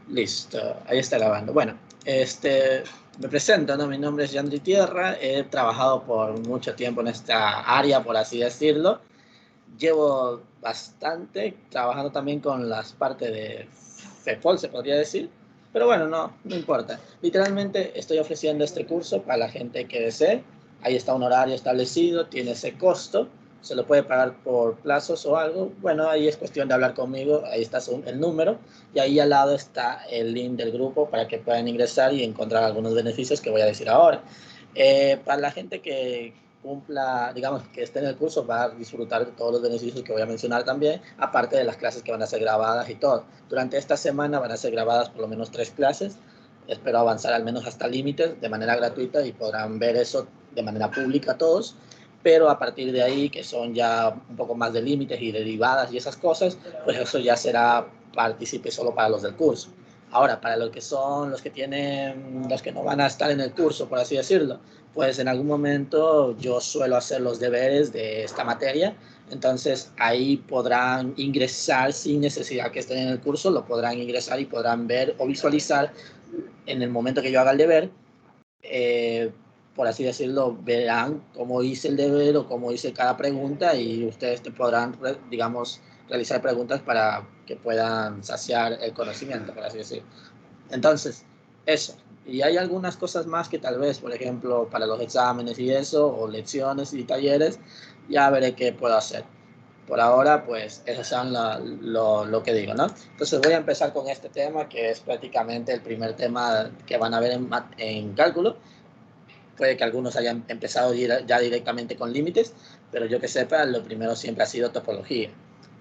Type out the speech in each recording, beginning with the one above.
Listo, ahí está grabando. Bueno, me presento, ¿no? Mi nombre es Yandri Tierra, he trabajado por mucho tiempo en esta área, por así decirlo. Llevo bastante trabajando también con las partes de FEPOL, se podría decir. Pero bueno, no importa. Literalmente estoy ofreciendo este curso para la gente que desee. Ahí está un horario establecido, tiene ese costo. Se lo puede pagar por plazos o algo. Bueno, ahí es cuestión de hablar conmigo. Ahí está el número. Y ahí al lado está el link del grupo para que puedan ingresar y encontrar algunos beneficios que voy a decir ahora. Para la gente que cumpla, digamos, que esté en el curso, va a disfrutar de todos los beneficios que voy a mencionar también, aparte de las clases que van a ser grabadas y todo. Durante esta semana van a ser grabadas por lo menos 3 clases. Espero avanzar al menos hasta límites de manera gratuita y podrán ver eso de manera pública todos. Pero a partir de ahí, que son ya un poco más de límites y derivadas y esas cosas, pues eso ya será partícipe solo para los del curso. Ahora, para los que son los que tienen, los que no van a estar en el curso, por así decirlo, pues en algún momento yo suelo hacer los deberes de esta materia, entonces ahí podrán ingresar sin necesidad que estén en el curso, lo podrán ingresar y podrán ver o visualizar en el momento que yo haga el deber, por así decirlo, verán cómo hice el deber o cómo hice cada pregunta y ustedes te podrán, digamos, realizar preguntas para que puedan saciar el conocimiento, por así decirlo. Entonces, eso. Y hay algunas cosas más que tal vez, por ejemplo, para los exámenes y eso, o lecciones y talleres, ya veré qué puedo hacer. Por ahora, pues, eso son lo que digo, ¿no? Entonces voy a empezar con este tema, que es prácticamente el primer tema que van a ver en cálculo. Puede que algunos hayan empezado ya directamente con límites, pero yo que sepa, lo primero siempre ha sido topología.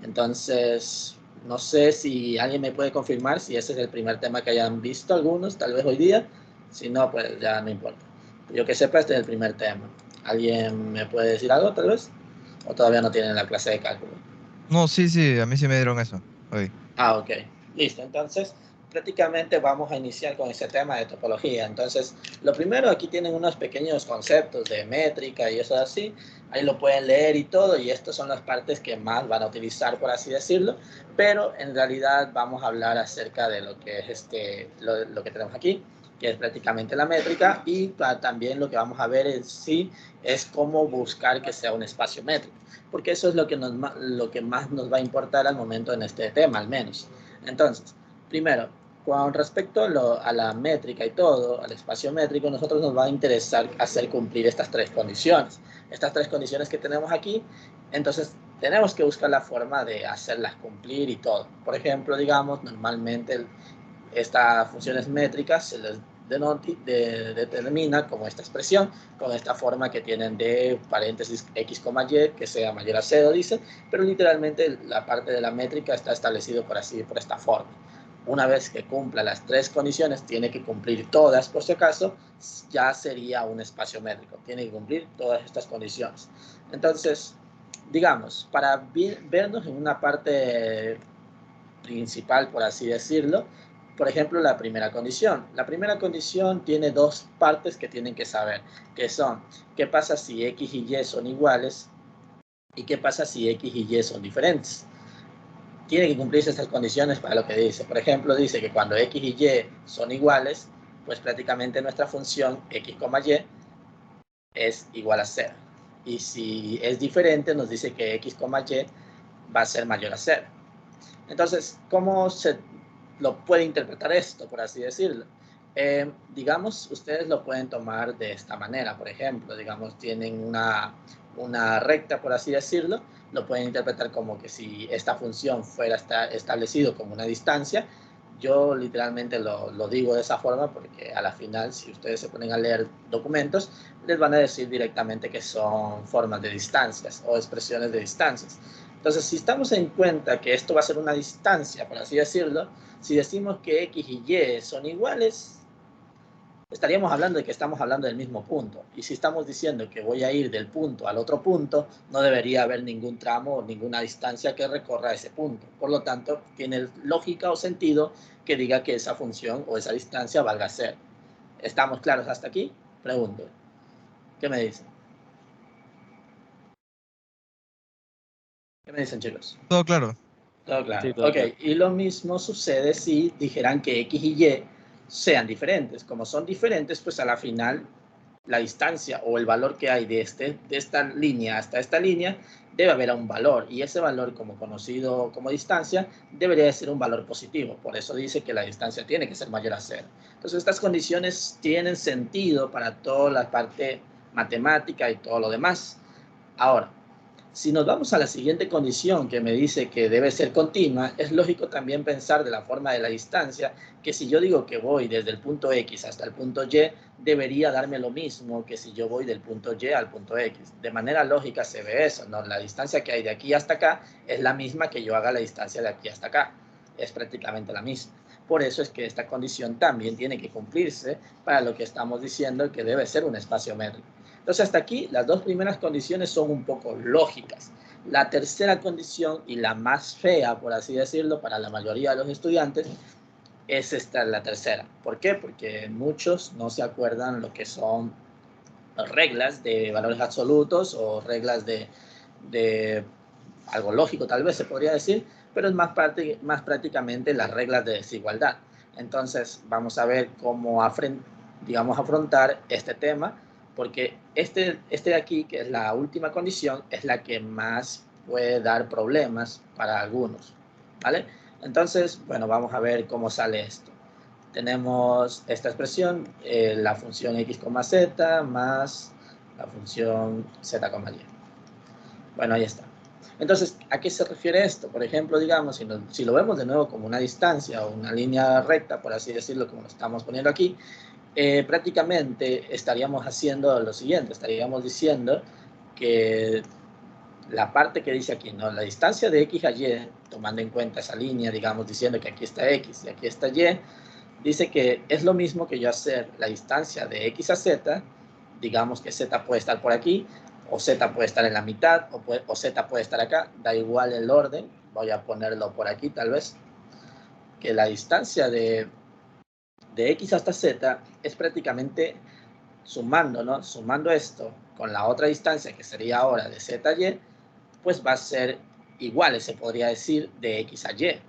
Entonces, no sé si alguien me puede confirmar si ese es el primer tema que hayan visto algunos, tal vez hoy día. Si no, pues ya no importa. Yo que sepa, este es el primer tema. ¿Alguien me puede decir algo, tal vez? ¿O todavía no tienen la clase de cálculo? No, sí, sí, a mí sí me dieron eso hoy. Ok, listo. Entonces, prácticamente vamos a iniciar con ese tema de topología. Entonces, lo primero, aquí tienen unos pequeños conceptos de métrica y eso así. Ahí lo pueden leer y todo, y estas son las partes que más van a utilizar, por así decirlo. Pero en realidad vamos a hablar acerca de lo que es lo que tenemos aquí, que es prácticamente la métrica, y también lo que vamos a ver en sí es cómo buscar que sea un espacio métrico, porque eso es lo que más nos va a importar al momento en este tema, al menos. Entonces, primero, con respecto a la métrica y todo, al espacio métrico, nosotros nos va a interesar hacer cumplir estas 3 condiciones. Estas 3 condiciones que tenemos aquí, entonces tenemos que buscar la forma de hacerlas cumplir y todo. Por ejemplo, digamos, normalmente estas funciones métricas se les determina como esta expresión, con esta forma que tienen de paréntesis x, y, que sea mayor a 0, dice, pero literalmente la parte de la métrica está establecido por esta forma. Una vez que cumpla las 3 condiciones, tiene que cumplir todas, por si acaso, ya sería un espacio métrico. Tiene que cumplir todas estas condiciones. Entonces, digamos, para vernos en una parte principal, por así decirlo, por ejemplo, la primera condición. La primera condición tiene 2 partes que tienen que saber, que son, ¿qué pasa si x y y son iguales? ¿Y qué pasa si x y y son diferentes? Tiene que cumplirse estas condiciones para lo que dice. Por ejemplo, dice que cuando x y y son iguales, pues prácticamente nuestra función x, y es igual a 0. Y si es diferente, nos dice que x, y va a ser mayor a 0. Entonces, ¿cómo se lo puede interpretar esto, por así decirlo? Digamos, ustedes lo pueden tomar de esta manera. Por ejemplo, digamos, tienen una recta, por así decirlo, lo pueden interpretar como que si esta función fuera establecido como una distancia. Yo literalmente lo digo de esa forma porque a la final, si ustedes se ponen a leer documentos, les van a decir directamente que son formas de distancias o expresiones de distancias. Entonces, si estamos en cuenta que esto va a ser una distancia, por así decirlo, si decimos que x y y son iguales, estaríamos hablando de que estamos hablando del mismo punto. Y si estamos diciendo que voy a ir del punto al otro punto, no debería haber ningún tramo o ninguna distancia que recorra ese punto. Por lo tanto, tiene lógica o sentido que diga que esa función o esa distancia valga ser. ¿Estamos claros hasta aquí? Pregunto. ¿Qué me dicen? ¿Qué me dicen, chicos? Todo claro. Todo claro. Sí, todo Ok, claro. y lo mismo sucede si dijeran que X y Y sean diferentes. Como son diferentes, pues a la final la distancia o el valor que hay de esta línea hasta esta línea debe haber un valor, y ese valor, como conocido como distancia, debería de ser un valor positivo. Por eso dice que la distancia tiene que ser mayor a cero. Entonces estas condiciones tienen sentido para toda la parte matemática y todo lo demás. Ahora, si nos vamos a la siguiente condición que me dice que debe ser continua, es lógico también pensar de la forma de la distancia, que si yo digo que voy desde el punto X hasta el punto Y, debería darme lo mismo que si yo voy del punto Y al punto X. De manera lógica se ve eso, ¿no? La distancia que hay de aquí hasta acá es la misma que yo haga la distancia de aquí hasta acá. Es prácticamente la misma. Por eso es que esta condición también tiene que cumplirse para lo que estamos diciendo que debe ser un espacio métrico. Entonces, hasta aquí, las dos primeras condiciones son un poco lógicas. La tercera condición, y la más fea, por así decirlo, para la mayoría de los estudiantes, es esta, la tercera. ¿Por qué? Porque muchos no se acuerdan lo que son reglas de valores absolutos o reglas de algo lógico, tal vez se podría decir, pero es más prácticamente las reglas de desigualdad. Entonces, vamos a ver cómo afrontar este tema, porque este de aquí, que es la última condición, es la que más puede dar problemas para algunos, ¿vale? Entonces, bueno, vamos a ver cómo sale esto. Tenemos esta expresión, la función x, z más la función z, y. Bueno, ahí está. Entonces, ¿a qué se refiere esto? Por ejemplo, digamos, si lo vemos de nuevo como una distancia o una línea recta, por así decirlo, como lo estamos poniendo aquí, prácticamente estaríamos haciendo lo siguiente, estaríamos diciendo que la parte que dice aquí, ¿no? La distancia de x a y, tomando en cuenta esa línea, digamos, diciendo que aquí está x y aquí está y, dice que es lo mismo que yo hacer la distancia de x a z, digamos que z puede estar por aquí, o z puede estar en la mitad, o z puede estar acá, da igual el orden, voy a ponerlo por aquí tal vez, que la distancia de x hasta z es prácticamente sumando, ¿no? Sumando esto con la otra distancia que sería ahora de z a y, pues va a ser igual, se podría decir, de x a y.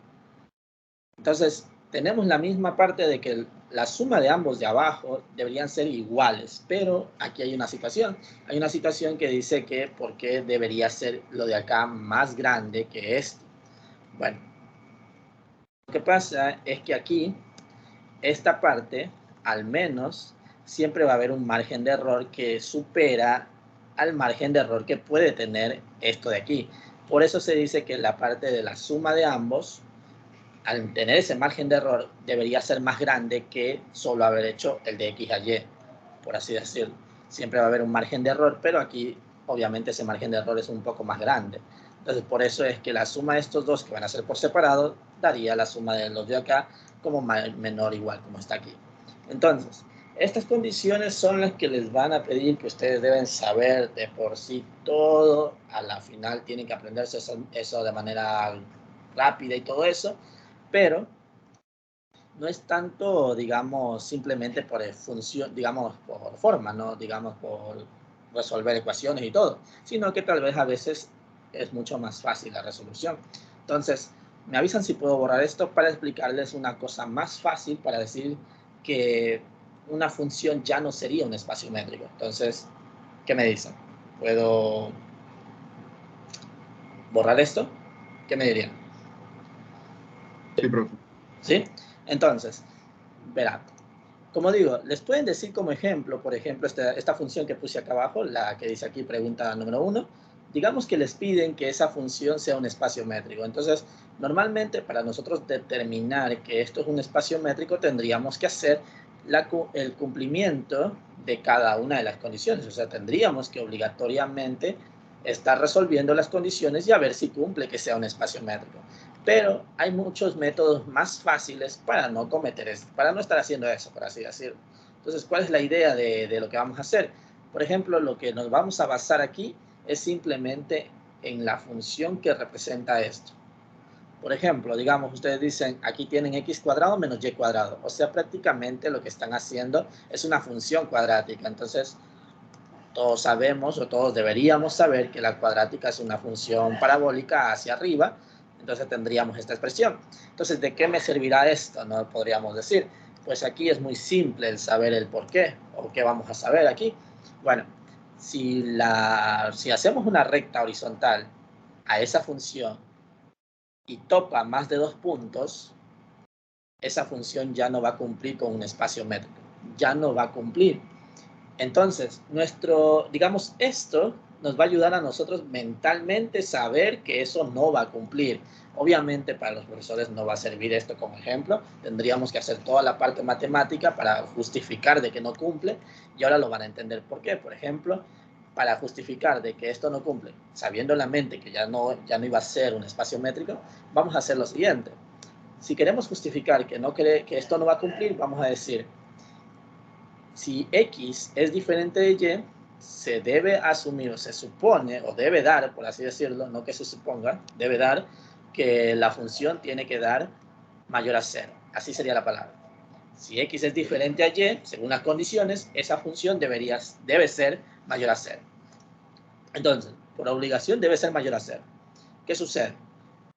Entonces, tenemos la misma parte de que la suma de ambos de abajo deberían ser iguales, pero aquí hay una situación. Hay una situación que dice que por qué debería ser lo de acá más grande que esto. Bueno, lo que pasa es que aquí, esta parte, al menos, siempre va a haber un margen de error que supera al margen de error que puede tener esto de aquí. Por eso se dice que la parte de la suma de ambos, al tener ese margen de error, debería ser más grande que solo haber hecho el de x a y, por así decirlo. Siempre va a haber un margen de error, pero aquí obviamente ese margen de error es un poco más grande. Entonces, por eso es que la suma de estos dos que van a ser por separado daría la suma de los de acá como menor o igual, como está aquí. Entonces, estas condiciones son las que les van a pedir que ustedes deben saber de por sí todo. A la final tienen que aprenderse eso de manera rápida y todo eso, pero no es tanto, digamos, simplemente por función, digamos, por forma, ¿no? Digamos, por resolver ecuaciones y todo, sino que tal vez a veces es mucho más fácil la resolución. Entonces, me avisan si puedo borrar esto para explicarles una cosa más fácil para decir que una función ya no sería un espacio métrico. Entonces, ¿qué me dicen? ¿Puedo borrar esto? ¿Qué me dirían? Sí, profe. ¿Sí? Entonces, verá, como digo, les pueden decir como ejemplo, por ejemplo, esta función que puse acá abajo, la que dice aquí pregunta número 1, digamos que les piden que esa función sea un espacio métrico. Entonces, normalmente para nosotros determinar que esto es un espacio métrico, tendríamos que hacer el cumplimiento de cada una de las condiciones. O sea, tendríamos que obligatoriamente estar resolviendo las condiciones y a ver si cumple que sea un espacio métrico. Pero hay muchos métodos más fáciles para no cometer esto, para no estar haciendo eso, por así decirlo. Entonces, ¿cuál es la idea de lo que vamos a hacer? Por ejemplo, lo que nos vamos a basar aquí es simplemente en la función que representa esto. Por ejemplo, digamos, ustedes dicen, aquí tienen x cuadrado menos y cuadrado. O sea, prácticamente lo que están haciendo es una función cuadrática. Entonces, todos sabemos o todos deberíamos saber que la cuadrática es una función parabólica hacia arriba, Entonces tendríamos esta expresión. Entonces, ¿de qué me servirá esto? No podríamos decir. Pues aquí es muy simple el saber el por qué, o qué vamos a saber aquí. Bueno, si hacemos una recta horizontal a esa función y topa más de 2 puntos, esa función ya no va a cumplir con un espacio métrico. Ya no va a cumplir. Entonces, digamos, esto nos va a ayudar a nosotros mentalmente saber que eso no va a cumplir. Obviamente para los profesores no va a servir esto como ejemplo. Tendríamos que hacer toda la parte matemática para justificar de que no cumple y ahora lo van a entender por qué. Por ejemplo, para justificar de que esto no cumple, sabiendo en la mente que ya no iba a ser un espacio métrico, vamos a hacer lo siguiente. Si queremos justificar que esto no va a cumplir, vamos a decir, si X es diferente de Y, se debe asumir, o se supone, o debe dar, por así decirlo, no que se suponga, debe dar que la función tiene que dar mayor a 0. Así sería la palabra. Si X es diferente a Y, según las condiciones, esa función debe ser mayor a 0. Entonces, por obligación debe ser mayor a 0. ¿Qué sucede?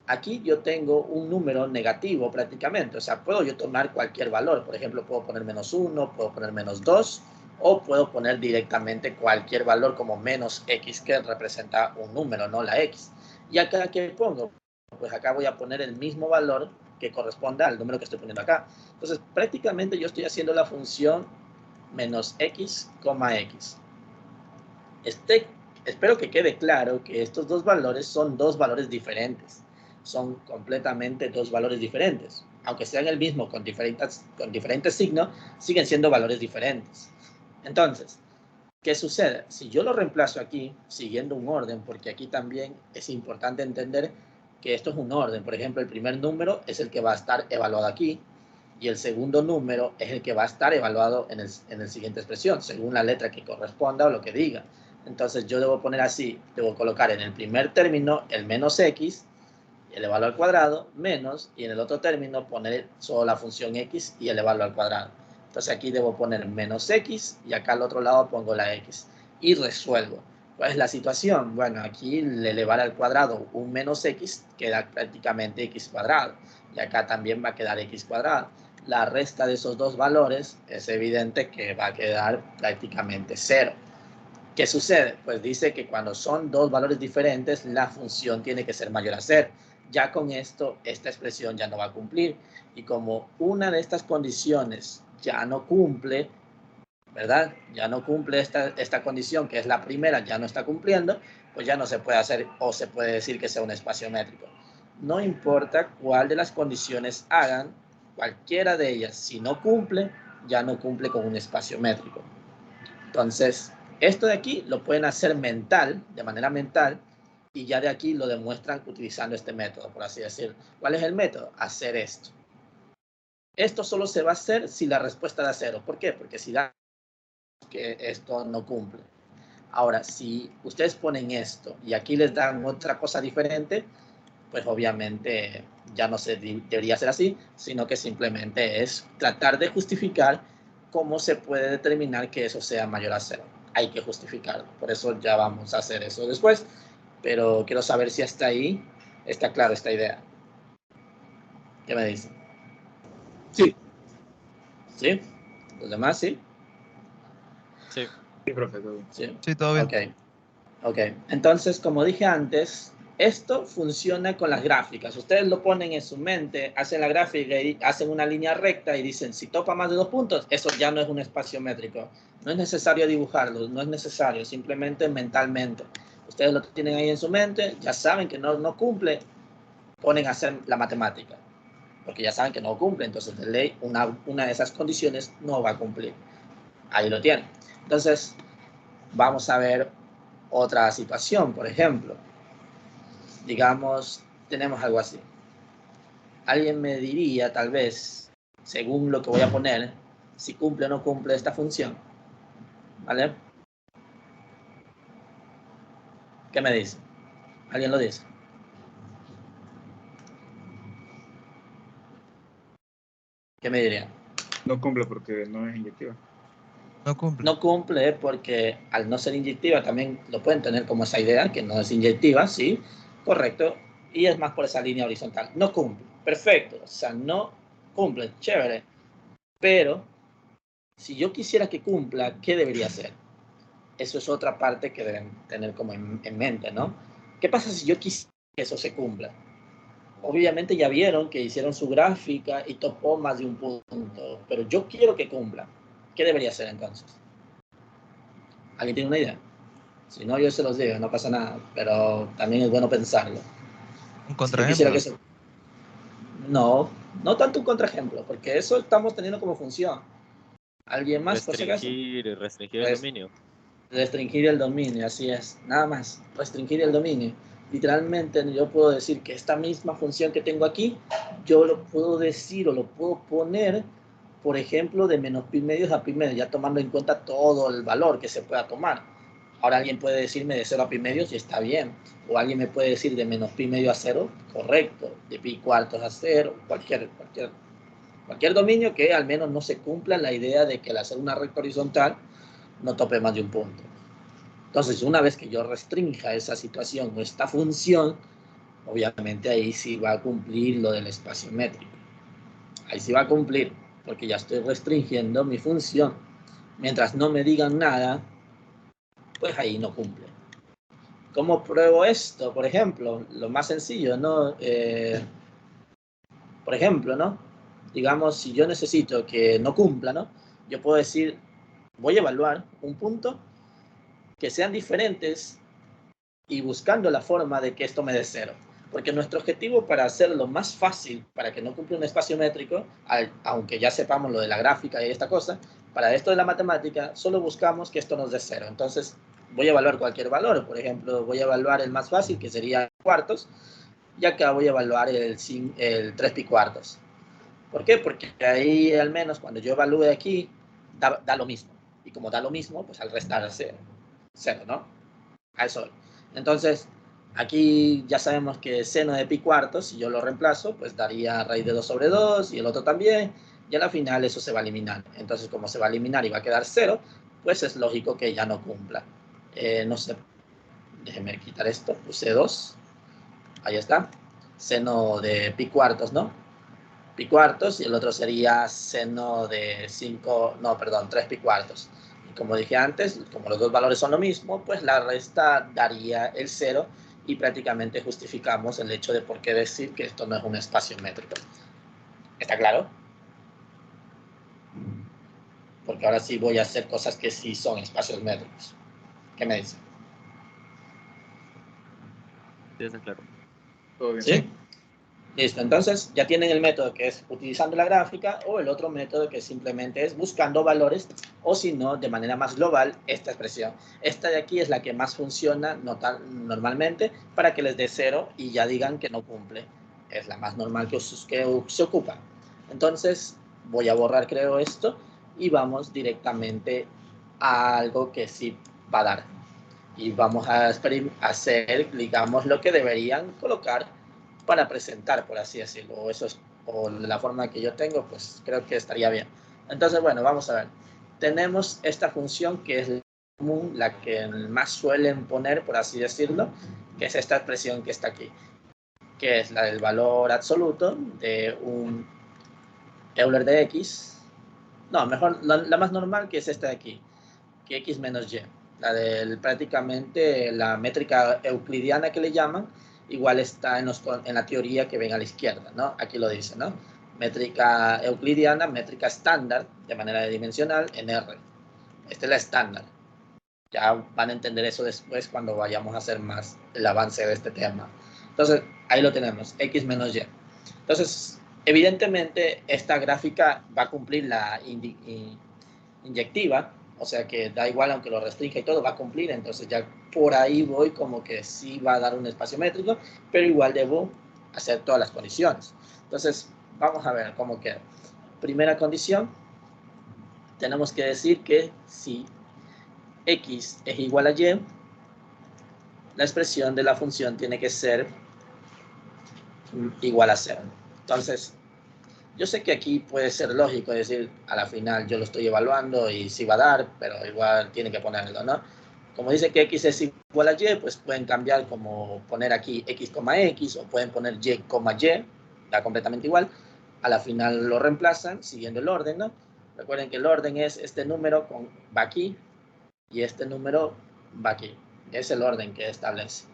Aquí yo tengo un número negativo prácticamente, o sea, puedo yo tomar cualquier valor, por ejemplo, puedo poner -1, puedo poner -2, o puedo poner directamente cualquier valor como -x, que representa un número, no la x. ¿Y acá qué pongo? Pues acá voy a poner el mismo valor que corresponda al número que estoy poniendo acá. Entonces, prácticamente yo estoy haciendo la función -x, x. Espero que quede claro que estos dos valores son dos valores diferentes. Son completamente dos valores diferentes. Aunque sean el mismo con diferentes signos, siguen siendo valores diferentes. Entonces, ¿qué sucede? Si yo lo reemplazo aquí, siguiendo un orden, porque aquí también es importante entender que esto es un orden. Por ejemplo, el primer número es el que va a estar evaluado aquí, y el segundo número es el que va a estar evaluado en la siguiente expresión, según la letra que corresponda o lo que diga. Entonces yo debo poner así, debo colocar en el primer término el -x, elevarlo al cuadrado, menos, y en el otro término poner solo la función x y elevarlo al cuadrado. Entonces aquí debo poner -x y acá al otro lado pongo la x y resuelvo. ¿Cuál es la situación? Bueno, aquí el elevar al cuadrado un -x queda prácticamente x cuadrado y acá también va a quedar x cuadrado. La resta de esos dos valores es evidente que va a quedar prácticamente 0. ¿Qué sucede? Pues dice que cuando son dos valores diferentes, la función tiene que ser mayor a 0. Ya con esto, esta expresión ya no va a cumplir. Y como una de estas condiciones ya no cumple, ¿verdad? Ya no cumple esta condición, que es la primera, ya no está cumpliendo, pues ya no se puede hacer o se puede decir que sea un espacio métrico. No importa cuál de las condiciones hagan, cualquiera de ellas, si no cumple, ya no cumple con un espacio métrico. Entonces, esto de aquí lo pueden hacer de manera mental, y ya de aquí lo demuestran utilizando este método, por así decirlo. ¿Cuál es el método? Hacer esto. Esto solo se va a hacer si la respuesta da 0. ¿Por qué? Porque si da que esto no cumple. Ahora, si ustedes ponen esto y aquí les dan otra cosa diferente, pues obviamente ya no debería ser así, sino que simplemente es tratar de justificar cómo se puede determinar que eso sea mayor a 0. Hay que justificarlo. Por eso ya vamos a hacer eso después. Pero quiero saber si hasta ahí está claro esta idea. ¿Qué me dicen? Sí. ¿Sí? ¿Los demás sí? Sí. Sí, profe, todo bien. Sí. Sí, todo bien. Ok. Entonces, como dije antes, esto funciona con las gráficas. Ustedes lo ponen en su mente, hacen la gráfica y hacen una línea recta y dicen, si topa más de 2 puntos, eso ya no es un espacio métrico. No es necesario dibujarlo, no es necesario, simplemente mentalmente. Ustedes lo tienen ahí en su mente, ya saben que no cumple, ponen a hacer la matemática. Porque ya saben que no cumple, entonces de ley una de esas condiciones no va a cumplir. Ahí lo tienen. Entonces, vamos a ver otra situación, por ejemplo. Digamos, tenemos algo así. Alguien me diría, tal vez, según lo que voy a poner, si cumple o no cumple esta función. ¿Vale? ¿Qué me dice? ¿Alguien lo dice? ¿Qué me diría? No cumple porque no es inyectiva. No cumple. No cumple porque al no ser inyectiva también lo pueden tener como esa idea, que no es inyectiva, sí, correcto. y es más por esa línea horizontal. No cumple. Perfecto. O sea, no cumple. Chévere. Pero si yo quisiera que cumpla, ¿qué debería hacer? Eso es otra parte que deben tener como en mente, ¿no? ¿Qué pasa si yo quisiera que eso se cumpla? Obviamente ya vieron que hicieron su gráfica y topó más de un punto, pero yo quiero que cumpla. ¿Qué debería hacer entonces? ¿Alguien tiene una idea? Si no, yo se los digo, no pasa nada, pero también es bueno pensarlo. Un Si yo quisiera contraejemplo. que eso... No, no tanto un contraejemplo, porque eso estamos teniendo como función. ¿Alguien más, por si acaso? Restringir el dominio. Restringir el dominio, así es. Nada más, restringir el dominio. Literalmente yo puedo decir que esta misma función que tengo aquí, yo lo puedo decir o lo puedo poner, por ejemplo, de menos pi medios a pi medios, ya tomando en cuenta todo el valor que se pueda tomar. Ahora alguien puede decirme de 0 a pi medios y está bien. O alguien me puede decir de menos pi medio a 0, correcto. De pi cuartos a 0, cualquier dominio que al menos no se cumpla la idea de que al hacer una recta horizontal no tope más de un punto. Entonces, una vez que yo restrinja esa situación o esta función, obviamente ahí sí va a cumplir lo del espacio métrico. Ahí sí va a cumplir, porque ya estoy restringiendo mi función. Mientras no me digan nada, pues ahí no cumple. ¿Cómo pruebo esto? Por ejemplo, lo más sencillo, ¿no? Por ejemplo, ¿no? Digamos, si yo necesito que no cumpla, ¿no? Yo puedo decir, voy a evaluar un punto que sean diferentes y buscando la forma de que esto me dé 0. Porque nuestro objetivo para hacerlo más fácil, para que no cumpla un espacio métrico, aunque ya sepamos lo de la gráfica y esta cosa, para esto de la matemática, solo buscamos que esto nos dé 0. Entonces, voy a evaluar cualquier valor. Por ejemplo, voy a evaluar el más fácil, que sería cuartos, y acá voy a evaluar el 3 pi cuartos. ¿Por qué? Porque ahí, al menos, cuando yo evalúe aquí, da lo mismo. Y como da lo mismo, pues al restar 0, ¿no? A eso. Entonces, aquí ya sabemos que seno de pi cuartos, si yo lo reemplazo, pues daría raíz de 2 sobre 2 y el otro también, y a la final eso se va a eliminar. Entonces, como se va a eliminar y va a quedar 0, pues es lógico que ya no cumpla. No sé, déjenme quitar esto, puse 2, ahí está, seno de pi cuartos, ¿no? Pi cuartos, y el otro sería seno de 5, no, perdón, 3 pi cuartos. Y como dije antes, como los dos valores son lo mismo, pues la resta daría el 0 y prácticamente justificamos el hecho de por qué decir que esto no es un espacio métrico. ¿Está claro? Porque ahora sí voy a hacer cosas que sí son espacios métricos. ¿Qué me dice? Sí, está claro. Todo bien. ¿Sí? Listo, entonces ya tienen el método que es utilizando la gráfica o el otro método que simplemente es buscando valores o si no, de manera más global, esta expresión. Esta de aquí es la que más funciona normalmente para que les dé 0 y ya digan que no cumple. Es la más normal que se ocupa. Entonces voy a borrar, creo, esto y vamos directamente a algo que sí va a dar. Y vamos a hacer, digamos, lo que deberían colocar para presentar, por así decirlo, o eso es, o la forma que yo tengo, pues creo que estaría bien. Entonces, bueno, vamos a ver. Tenemos esta función que es la común, la que más suelen poner, por así decirlo, que es esta expresión que está aquí, que es la del valor absoluto de un Euler de x. No, mejor, la más normal, que es esta de aquí, que x menos y. La del prácticamente la métrica euclidiana que le llaman, igual está en la teoría que ven a la izquierda, ¿no? Aquí lo dice, ¿no? Métrica euclidiana, métrica estándar, de manera dimensional, en R. Esta es la estándar. Ya van a entender eso después cuando vayamos a hacer más el avance de este tema. Entonces, ahí lo tenemos, x menos y. Entonces, evidentemente, esta gráfica va a cumplir la inyectiva, o sea que da igual aunque lo restrinja y todo, va a cumplir, entonces ya por ahí voy como que sí va a dar un espacio métrico, pero igual debo hacer todas las condiciones. Entonces, vamos a ver cómo queda. Primera condición, tenemos que decir que si x es igual a y, la expresión de la función tiene que ser igual a 0. Entonces, yo sé que aquí puede ser lógico decir, a la final yo lo estoy evaluando y sí va a dar, pero igual tiene que ponerlo, ¿no? Como dice que x es igual igual a y, pues pueden cambiar como poner aquí x, x o pueden poner y, da completamente igual. A la final lo reemplazan siguiendo el orden, ¿no? Recuerden que el orden es este número va aquí y este número va aquí. Es el orden que establece.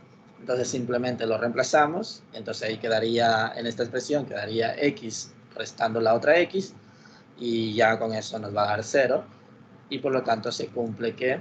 Entonces simplemente lo reemplazamos. Entonces ahí quedaría, en esta expresión, quedaría x restando la otra x. Y ya con eso nos va a dar 0. Y por lo tanto se cumple que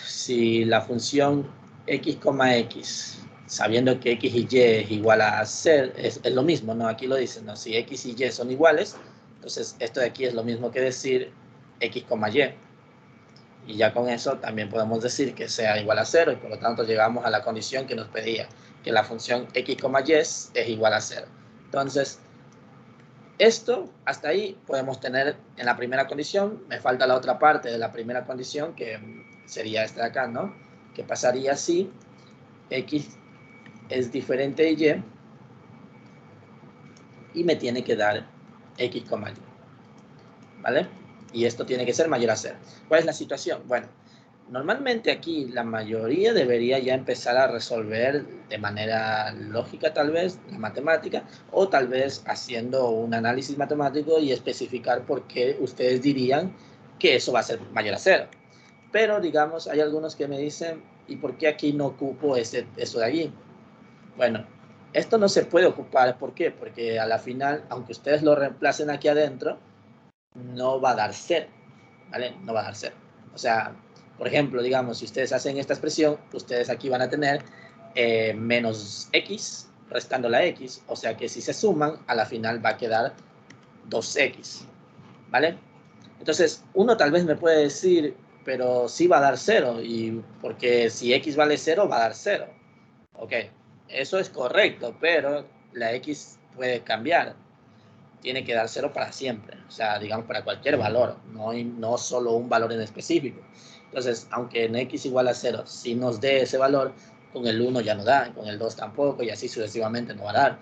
si la función x, sabiendo que x y y es igual a 0, es lo mismo, ¿no? Aquí lo dicen, ¿no? Si x y y son iguales, entonces esto de aquí es lo mismo que decir x, y. Y ya con eso también podemos decir que sea igual a 0 y por lo tanto llegamos a la condición que nos pedía, que la función x, y es igual a 0. Entonces, esto, hasta ahí podemos tener en la primera condición. Me falta la otra parte de la primera condición, que sería esta de acá, ¿no? Que pasaría si x es diferente de y me tiene que dar x, y. ¿Vale? Y esto tiene que ser mayor a 0. ¿Cuál es la situación? Bueno, normalmente aquí la mayoría debería ya empezar a resolver de manera lógica tal vez la matemática o tal vez haciendo un análisis matemático y especificar por qué ustedes dirían que eso va a ser mayor a 0. Pero digamos, hay algunos que me dicen, ¿y por qué aquí no ocupo eso de allí? Bueno, esto no se puede ocupar. ¿Por qué? Porque a la final, aunque ustedes lo reemplacen aquí adentro, no va a dar 0, ¿vale? No va a dar 0. O sea, por ejemplo, digamos, si ustedes hacen esta expresión, ustedes aquí van a tener menos x restando la x, o sea que si se suman, a la final va a quedar 2x, ¿vale? Entonces, uno tal vez me puede decir, pero sí va a dar 0, y porque si x vale 0, va a dar 0. Ok, eso es correcto, pero la x puede cambiar. Tiene que dar 0 para siempre, o sea, digamos para cualquier valor, no solo un valor en específico. Entonces, aunque en x igual a 0, si nos dé ese valor, con el 1 ya no da, con el 2 tampoco, y así sucesivamente no va a dar.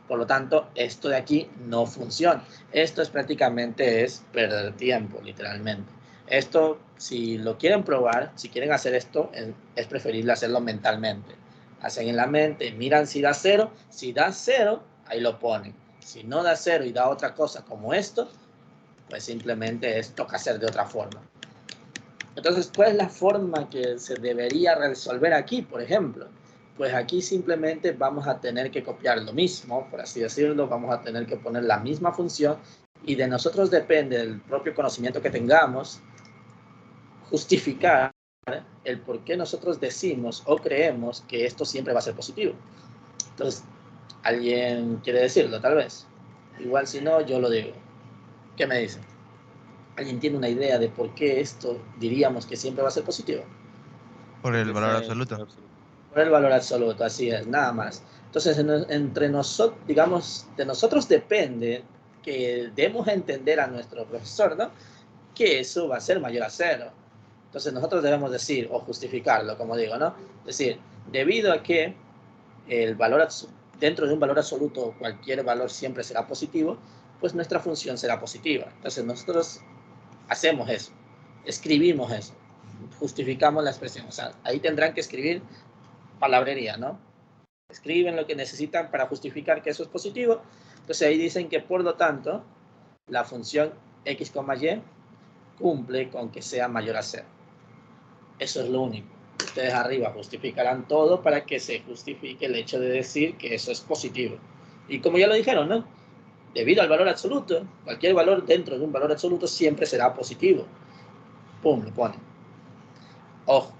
Por lo tanto, esto de aquí no funciona. Esto es prácticamente perder tiempo, literalmente. Esto, si lo quieren probar, si quieren hacer esto, es preferible hacerlo mentalmente. Hacen en la mente, miran si da 0, si da 0, ahí lo ponen. Si no da 0 y da otra cosa como esto, pues simplemente toca hacer de otra forma. Entonces, ¿cuál es la forma que se debería resolver aquí, por ejemplo? Pues aquí simplemente vamos a tener que copiar lo mismo, por así decirlo, vamos a tener que poner la misma función y de nosotros depende del propio conocimiento que tengamos, justificar el por qué nosotros decimos o creemos que esto siempre va a ser positivo. Entonces, ¿alguien quiere decirlo tal vez? Igual si no, yo lo digo. ¿Qué me dicen? ¿Alguien tiene una idea de por qué esto diríamos que siempre va a ser positivo? Por el valor absoluto. Por el valor absoluto, así es, nada más. Entonces, entre nosotros, digamos, de nosotros depende que demos a entender a nuestro profesor, ¿no? Que eso va a ser mayor a 0. Entonces, nosotros debemos decir, o justificarlo, como digo, ¿no? Es decir, debido a que el valor dentro de un valor absoluto, cualquier valor siempre será positivo, pues nuestra función será positiva. Entonces, nosotros hacemos eso, escribimos eso, justificamos la expresión. O sea, ahí tendrán que escribir palabrería, ¿no? Escriben lo que necesitan para justificar que eso es positivo. Entonces ahí dicen que por lo tanto la función x, y cumple con que sea mayor a 0. Eso es lo único. Ustedes arriba justificarán todo para que se justifique el hecho de decir que eso es positivo. Y como ya lo dijeron, ¿no? Debido al valor absoluto, cualquier valor dentro de un valor absoluto siempre será positivo. Pum, lo ponen. Ojo,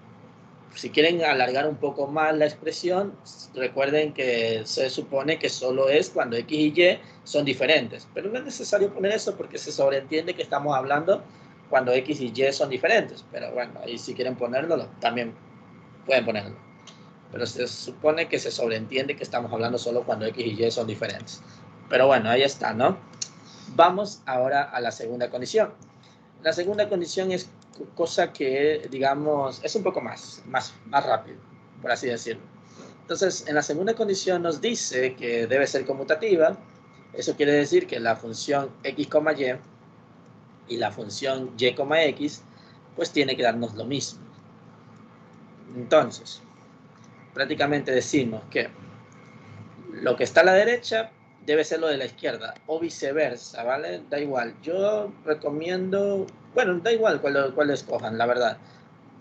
si quieren alargar un poco más la expresión, recuerden que se supone que solo es cuando x y y son diferentes. Pero no es necesario poner eso porque se sobreentiende que estamos hablando cuando x y y son diferentes. Pero bueno, ahí si quieren ponerlo, también pueden ponerlo. Pero se supone que se sobreentiende que estamos hablando solo cuando x y y son diferentes. Pero bueno, ahí está, ¿no? Vamos ahora a la segunda condición. La segunda condición es cosa que, digamos, es un poco más rápido, por así decirlo. Entonces, en la segunda condición nos dice que debe ser conmutativa. Eso quiere decir que la función x, y la función y, x, pues tiene que darnos lo mismo. Entonces, prácticamente decimos que lo que está a la derecha debe ser lo de la izquierda, o viceversa, ¿vale? Da igual. Yo recomiendo, bueno, da igual cuál escojan, la verdad.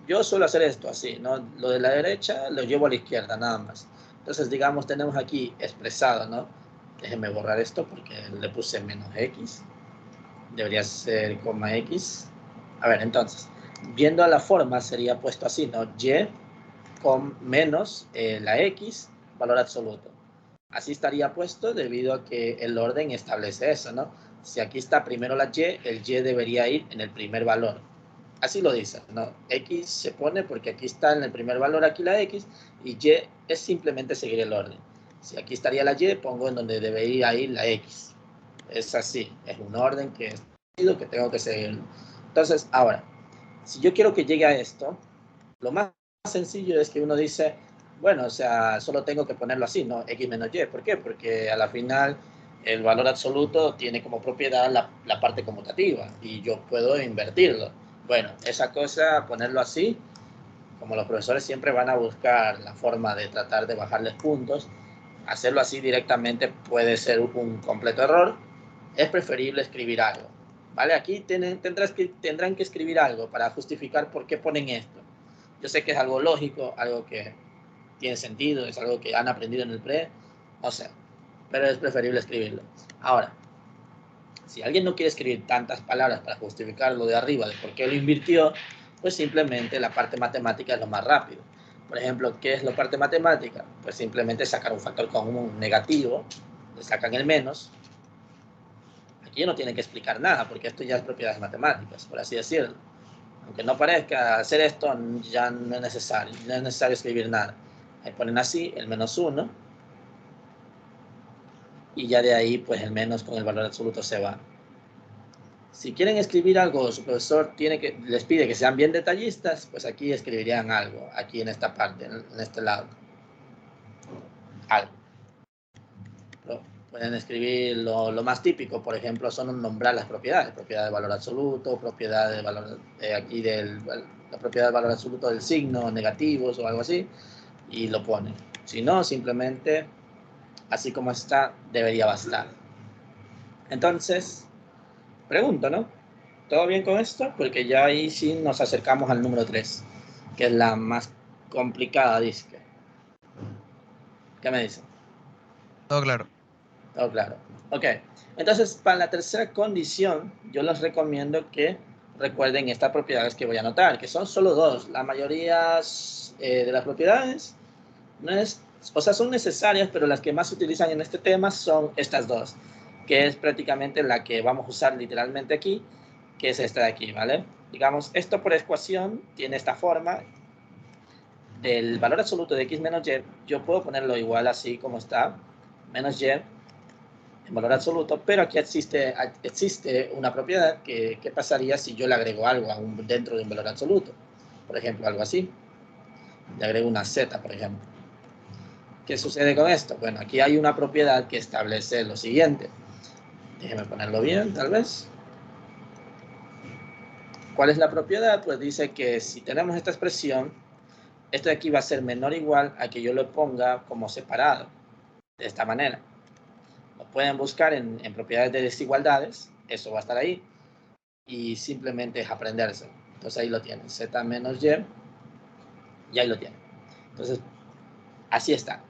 Yo suelo hacer esto así, ¿no? Lo de la derecha lo llevo a la izquierda, nada más. Entonces, digamos, tenemos aquí expresado, ¿no? Déjenme borrar esto porque le puse menos X. Debería ser coma X. A ver, entonces, viendo la forma sería puesto así, ¿no? Y con menos la X, valor absoluto. Así estaría puesto debido a que el orden establece eso, ¿no? Si aquí está primero la Y, el Y debería ir en el primer valor. Así lo dice, ¿no? X se pone porque aquí está en el primer valor aquí la X y Y es simplemente seguir el orden. Si aquí estaría la Y, pongo en donde debería ir la X. Es así, es un orden que tengo que seguir. Entonces, ahora, si yo quiero que llegue a esto, lo más sencillo es que uno dice, bueno, o sea, solo tengo que ponerlo así, ¿no? X menos Y. ¿Por qué? Porque a la final el valor absoluto tiene como propiedad la parte conmutativa y yo puedo invertirlo. Bueno, esa cosa, ponerlo así, como los profesores siempre van a buscar la forma de tratar de bajarles puntos, hacerlo así directamente puede ser un completo error. Es preferible escribir algo, ¿vale? Aquí tendrán que escribir algo para justificar por qué ponen esto. Yo sé que es algo lógico, algo que tiene sentido, es algo que han aprendido en el pre, no sé, pero es preferible escribirlo. Ahora, si alguien no quiere escribir tantas palabras para justificar lo de arriba, de por qué lo invirtió, pues simplemente la parte matemática es lo más rápido. Por ejemplo, ¿qué es la parte matemática? Pues simplemente sacar un factor común negativo, le sacan el menos. Aquí no tienen que explicar nada, porque esto ya es propiedades matemáticas, por así decirlo. Aunque no parezca, hacer esto ya no es necesario escribir nada. Ahí ponen así, el menos 1, y ya de ahí, pues el menos con el valor absoluto se va. Si quieren escribir algo, su profesor les pide que sean bien detallistas, pues aquí escribirían algo, aquí en esta parte, en este lado. Algo. Pero pueden escribir lo más típico, por ejemplo, son nombrar las propiedades, propiedad de valor absoluto, propiedad de valor, aquí la propiedad de valor absoluto del signo, negativos o algo así, y lo ponen. Si no, simplemente, así como está, debería bastar. Entonces, pregunto, ¿no? ¿Todo bien con esto? Porque ya ahí sí nos acercamos al número 3, que es la más complicada, dice. ¿Qué me dicen? Todo claro. Todo claro. Ok. Entonces, para la tercera condición, yo les recomiendo que recuerden estas propiedades que voy a anotar, que son solo dos. La mayoría de las propiedades son necesarias, pero las que más se utilizan en este tema son estas dos, que es prácticamente la que vamos a usar literalmente aquí, que es esta de aquí, ¿vale? Digamos, esto por ecuación tiene esta forma. Del valor absoluto de x menos y, yo puedo ponerlo igual así como está, menos y, en valor absoluto, pero aquí existe una propiedad que pasaría si yo le agrego algo dentro de un valor absoluto. Por ejemplo, algo así. Le agrego una z, por ejemplo. ¿Qué sucede con esto? Bueno, aquí hay una propiedad que establece lo siguiente. Déjeme ponerlo bien, tal vez. ¿Cuál es la propiedad? Pues dice que si tenemos esta expresión, esto de aquí va a ser menor o igual a que yo lo ponga como separado, de esta manera. Lo pueden buscar en propiedades de desigualdades, eso va a estar ahí, y simplemente es aprenderse. Entonces ahí lo tienen, z menos y ahí lo tienen. Entonces, así está.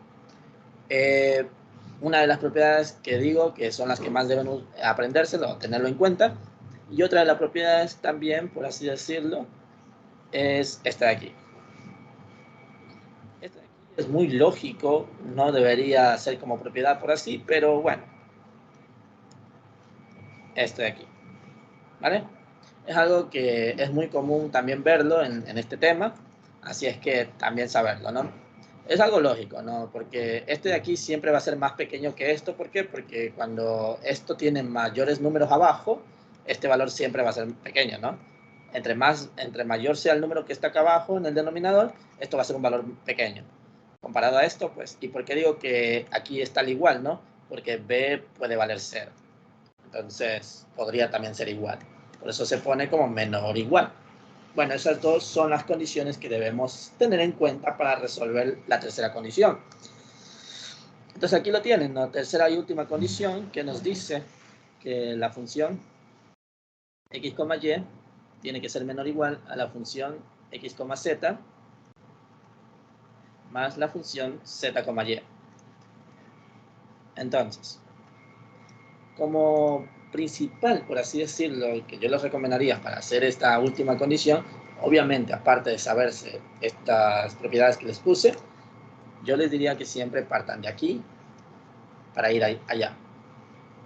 Una de las propiedades que digo que son las que más deben aprendérselo, tenerlo en cuenta, y otra de las propiedades también, por así decirlo, es esta de aquí. Esta de aquí es muy lógico, no debería ser como propiedad por así, pero bueno, este de aquí, ¿vale? Es algo que es muy común también verlo en este tema, así es que también saberlo, ¿no? Es algo lógico, ¿no? Porque este de aquí siempre va a ser más pequeño que esto. ¿Por qué? Porque cuando esto tiene mayores números abajo, este valor siempre va a ser pequeño, ¿no? Entre mayor sea el número que está acá abajo en el denominador, esto va a ser un valor pequeño. Comparado a esto, pues, ¿y por qué digo que aquí está al igual, no? Porque b puede valer 0. Entonces, podría también ser igual. Por eso se pone como menor o igual. bueno, esas dos son las condiciones que debemos tener en cuenta para resolver la tercera condición. Entonces aquí lo tienen, ¿no? Tercera y última condición que nos dice que la función x, y tiene que ser menor o igual a la función x, z más la función z, y. Entonces, como principal, por así decirlo, que yo les recomendaría para hacer esta última condición, obviamente, aparte de saberse estas propiedades que les puse, yo les diría que siempre partan de aquí para ir allá,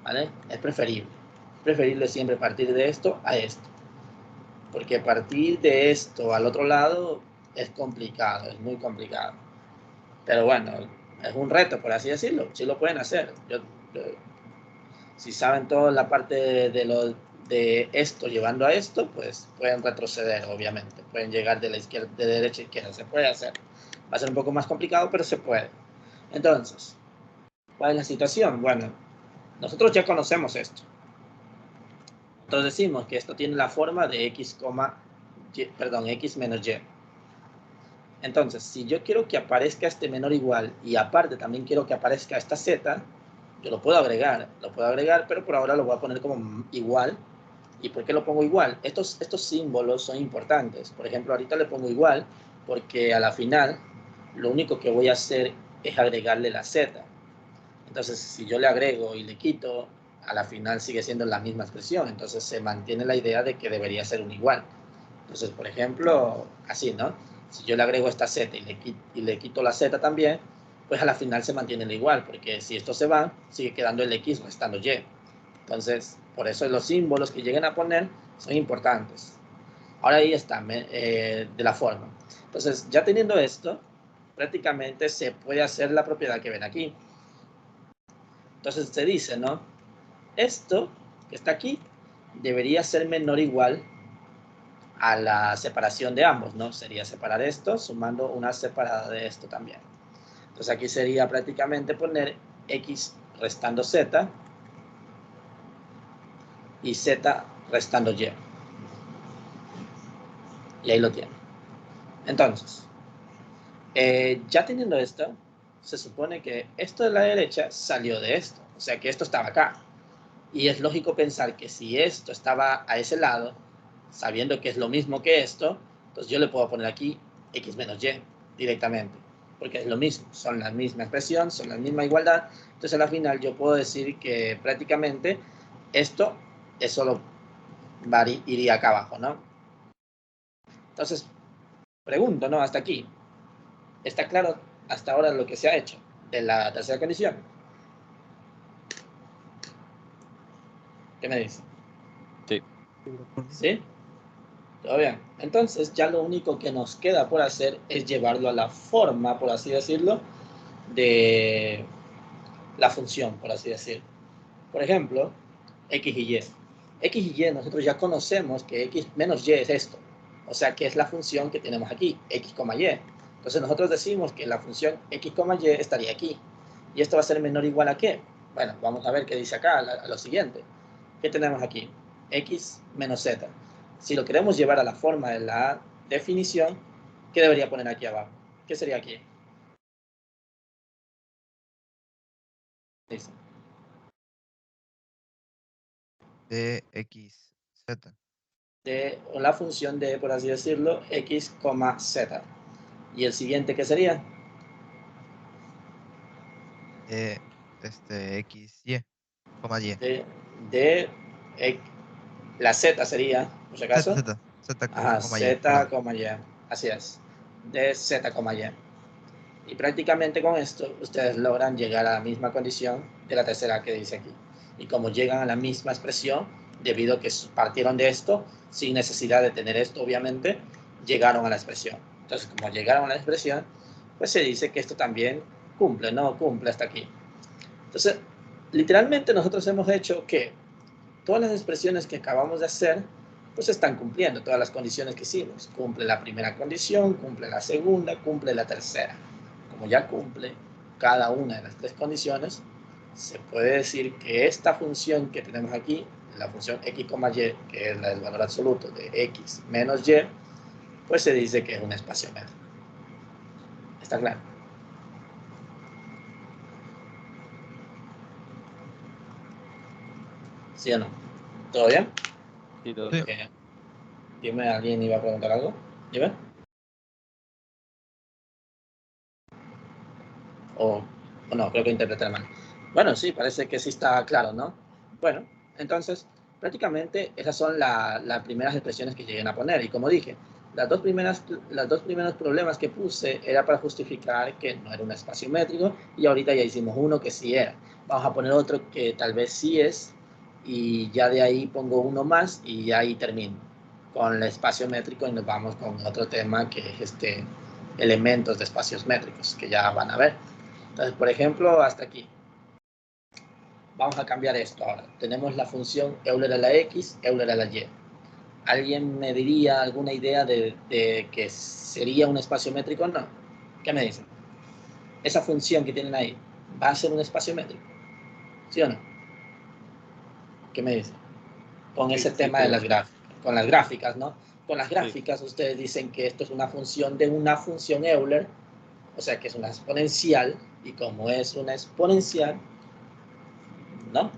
¿vale? Es preferible siempre partir de esto a esto, porque partir de esto al otro lado es complicado, es muy complicado. Pero bueno, es un reto, por así decirlo, sí lo pueden hacer. Si saben toda la parte de esto llevando a esto, pues pueden retroceder, obviamente. Pueden llegar de la izquierda, de derecha a izquierda, se puede hacer. Va a ser un poco más complicado, pero se puede. Entonces, ¿cuál es la situación? Bueno, nosotros ya conocemos esto. Entonces decimos que esto tiene la forma de x, x menos y. Entonces, si yo quiero que aparezca este menor igual y aparte también quiero que aparezca esta z, yo lo puedo agregar, pero por ahora lo voy a poner como igual. ¿Y por qué lo pongo igual? Estos símbolos son importantes. Por ejemplo, ahorita le pongo igual porque a la final lo único que voy a hacer es agregarle la z. Entonces, si yo le agrego y le quito, a la final sigue siendo la misma expresión. Entonces, se mantiene la idea de que debería ser un igual. Entonces, por ejemplo, así, ¿no? Si yo le agrego esta z y le quito la z también, pues a la final se mantiene el igual, porque si esto se va, sigue quedando el x restando y. Entonces, por eso los símbolos que lleguen a poner son importantes. Ahora ahí está, de la forma. Entonces, ya teniendo esto, prácticamente se puede hacer la propiedad que ven aquí. Entonces se dice, ¿no? Esto que está aquí debería ser menor o igual a la separación de ambos, ¿no? Sería separar esto sumando una separada de esto también. Entonces aquí sería prácticamente poner x restando z y z restando y. Y ahí lo tienen. Entonces, ya teniendo esto, se supone que esto de la derecha salió de esto. O sea que esto estaba acá. Y es lógico pensar que si esto estaba a ese lado, sabiendo que es lo mismo que esto, entonces yo le puedo poner aquí x menos y directamente. Porque es lo mismo, son la misma expresión, son la misma igualdad. Entonces al final yo puedo decir que prácticamente esto es solo iría acá abajo, ¿no? Entonces, pregunto, ¿no? Hasta aquí. ¿Está claro hasta ahora lo que se ha hecho de la tercera condición? ¿Qué me dice? Sí. ¿Sí? Todo bien. Entonces ya lo único que nos queda por hacer es llevarlo a la forma, por así decirlo, de la función, por así decirlo. Por ejemplo, x y y. X y y nosotros ya conocemos que x menos y es esto. O sea que es la función que tenemos aquí, x, y. Entonces nosotros decimos que la función x, y estaría aquí. ¿Y esto va a ser menor o igual a qué? Bueno, vamos a ver qué dice acá, a lo siguiente. ¿Qué tenemos aquí? X menos z. Si lo queremos llevar a la forma de la definición, ¿qué debería poner aquí abajo? ¿Qué sería aquí? Dice. dx, z. De la función de, por así decirlo, x, z. ¿Y el siguiente qué sería? De x, y, y. De la z sería, por si Z, acaso. z, z, Ajá, y, perdón. z, y. Así es. De z, y. Y prácticamente con esto ustedes logran llegar a la misma condición de la tercera que dice aquí. Y como llegan a la misma expresión, debido a que partieron de esto, sin necesidad de tener esto, obviamente, llegaron a la expresión. Entonces, como llegaron a la expresión, pues se dice que esto también cumple, ¿no? Cumple hasta aquí. Entonces, literalmente nosotros hemos hecho que todas las expresiones que acabamos de hacer, pues están cumpliendo todas las condiciones que hicimos. Cumple la primera condición, cumple la segunda, cumple la tercera. Como ya cumple cada una de las tres condiciones, se puede decir que esta función que tenemos aquí, la función x, y, que es la del valor absoluto de x menos y, pues se dice que es un espacio métrico. ¿Está claro? ¿Sí o no? ¿Todo bien? Sí, todo Sí. claro. Dime, ¿alguien iba a preguntar algo? Dime. O no, creo que interpreté mal. Bueno, sí, parece que sí está claro, ¿no? Bueno, entonces, prácticamente esas son las primeras expresiones que lleguen a poner. Y como dije, los dos primeros problemas que puse era para justificar que no era un espacio métrico, y ahorita ya hicimos uno que sí era. Vamos a poner otro que tal vez sí es, y ya de ahí pongo uno más y ya ahí termino con el espacio métrico y nos vamos con otro tema que es elementos de espacios métricos, que ya van a ver. Entonces, por ejemplo, hasta aquí. Vamos a cambiar esto ahora. Tenemos la función Euler a la X, Euler a la Y. ¿Alguien me diría alguna idea de que sería un espacio métrico? No. ¿Qué me dicen? Esa función que tienen ahí, ¿va a ser un espacio métrico? ¿Sí o no? ¿Qué me dicen? Con ese Sí, tema de las gráficas. Con las gráficas, ¿no? Con las sí. gráficas ustedes dicen que esto es una función de una función Euler, o sea que es una exponencial, y como es una exponencial, ¿no?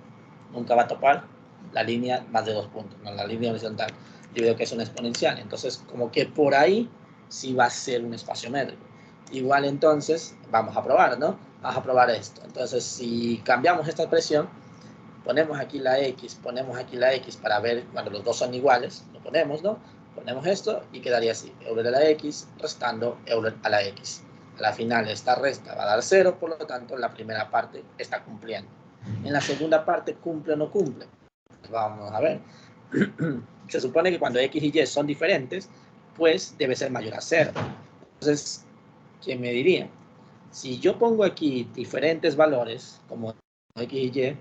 Nunca va a topar la línea más de 2 puntos, ¿no? La línea horizontal. Yo veo que es una exponencial, entonces como que por ahí sí va a ser un espacio métrico. Igual entonces vamos a probar, ¿no? Vamos a probar esto. Entonces si cambiamos esta expresión, ponemos aquí la X, ponemos aquí la X para ver cuando los dos son iguales, lo ponemos, ¿no? Ponemos esto y quedaría así, Euler a la X restando Euler a la X. A la final esta resta va a dar 0, por lo tanto la primera parte está cumpliendo. En la segunda parte, ¿cumple o no cumple? Pues vamos a ver. Se supone que cuando X y Y son diferentes, pues debe ser mayor a 0. Entonces, ¿qué me diría? Si yo pongo aquí diferentes valores, como X y Y,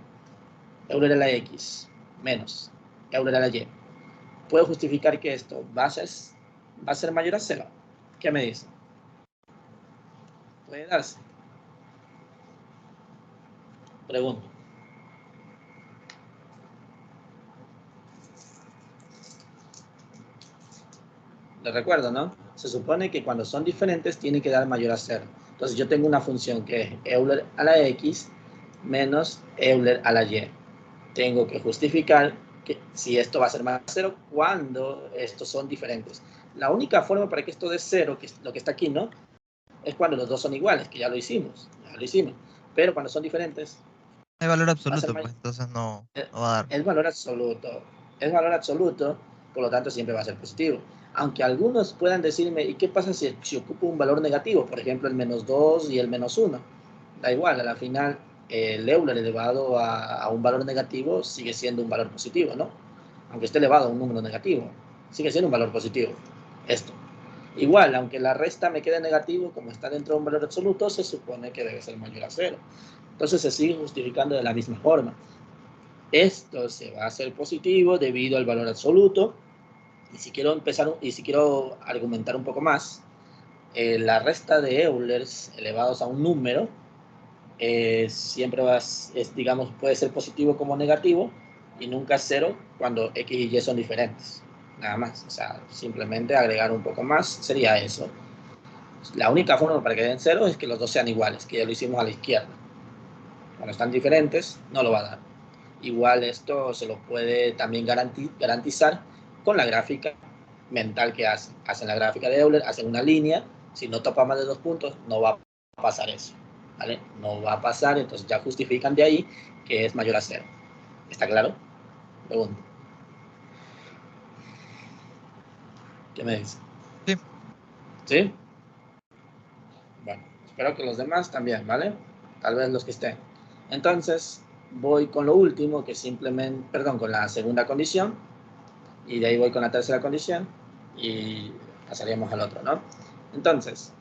Euler a la X menos Euler a la Y, ¿puedo justificar que esto va a ser mayor a 0? ¿Qué me dice? ¿Puede darse? Pregunto. Les recuerdo, ¿no? Se supone que cuando son diferentes tiene que dar mayor a 0. Entonces yo tengo una función que es Euler a la X menos Euler a la Y. Tengo que justificar que si esto va a ser más 0 cuando estos son diferentes. La única forma para que esto dé 0, que es lo que está aquí, ¿no? Es cuando los dos son iguales, que ya lo hicimos. Pero cuando son diferentes, Hay valor va a ser absoluto, mayor. pues entonces no va a dar. Es valor absoluto. Es valor absoluto, por lo tanto siempre va a ser positivo. Aunque algunos puedan decirme, ¿y qué pasa si ocupo un valor negativo? Por ejemplo, el menos 2 y el menos 1. Da igual, a la final el Euler elevado a un valor negativo sigue siendo un valor positivo, ¿no? Aunque esté elevado a un número negativo, sigue siendo un valor positivo. Esto. Igual, aunque la resta me quede negativo, como está dentro de un valor absoluto, se supone que debe ser mayor a 0. Entonces se sigue justificando de la misma forma. Esto se va a hacer positivo debido al valor absoluto. Y si quiero argumentar un poco más, la resta de Eulers elevados a un número siempre digamos, puede ser positivo como negativo y nunca cero cuando X y Y son diferentes. Nada más, o sea, simplemente agregar un poco más sería eso. La única forma para que den cero es que los dos sean iguales, que ya lo hicimos a la izquierda. Cuando están diferentes, no lo va a dar. Igual esto se lo puede también garantizar con la gráfica mental que hacen. Hacen la gráfica de Euler, hacen una línea, si no topa más de 2 puntos, no va a pasar eso. ¿Vale? No va a pasar, entonces ya justifican de ahí que es mayor a 0. ¿Está claro? Pregunto. ¿Qué me dice? Sí. ¿Sí? Bueno, espero que los demás también, ¿vale? Tal vez los que estén. Entonces, voy con lo último, que simplemente, perdón, con la segunda condición, y de ahí voy con la tercera condición, y pasaríamos al otro, ¿no? Entonces,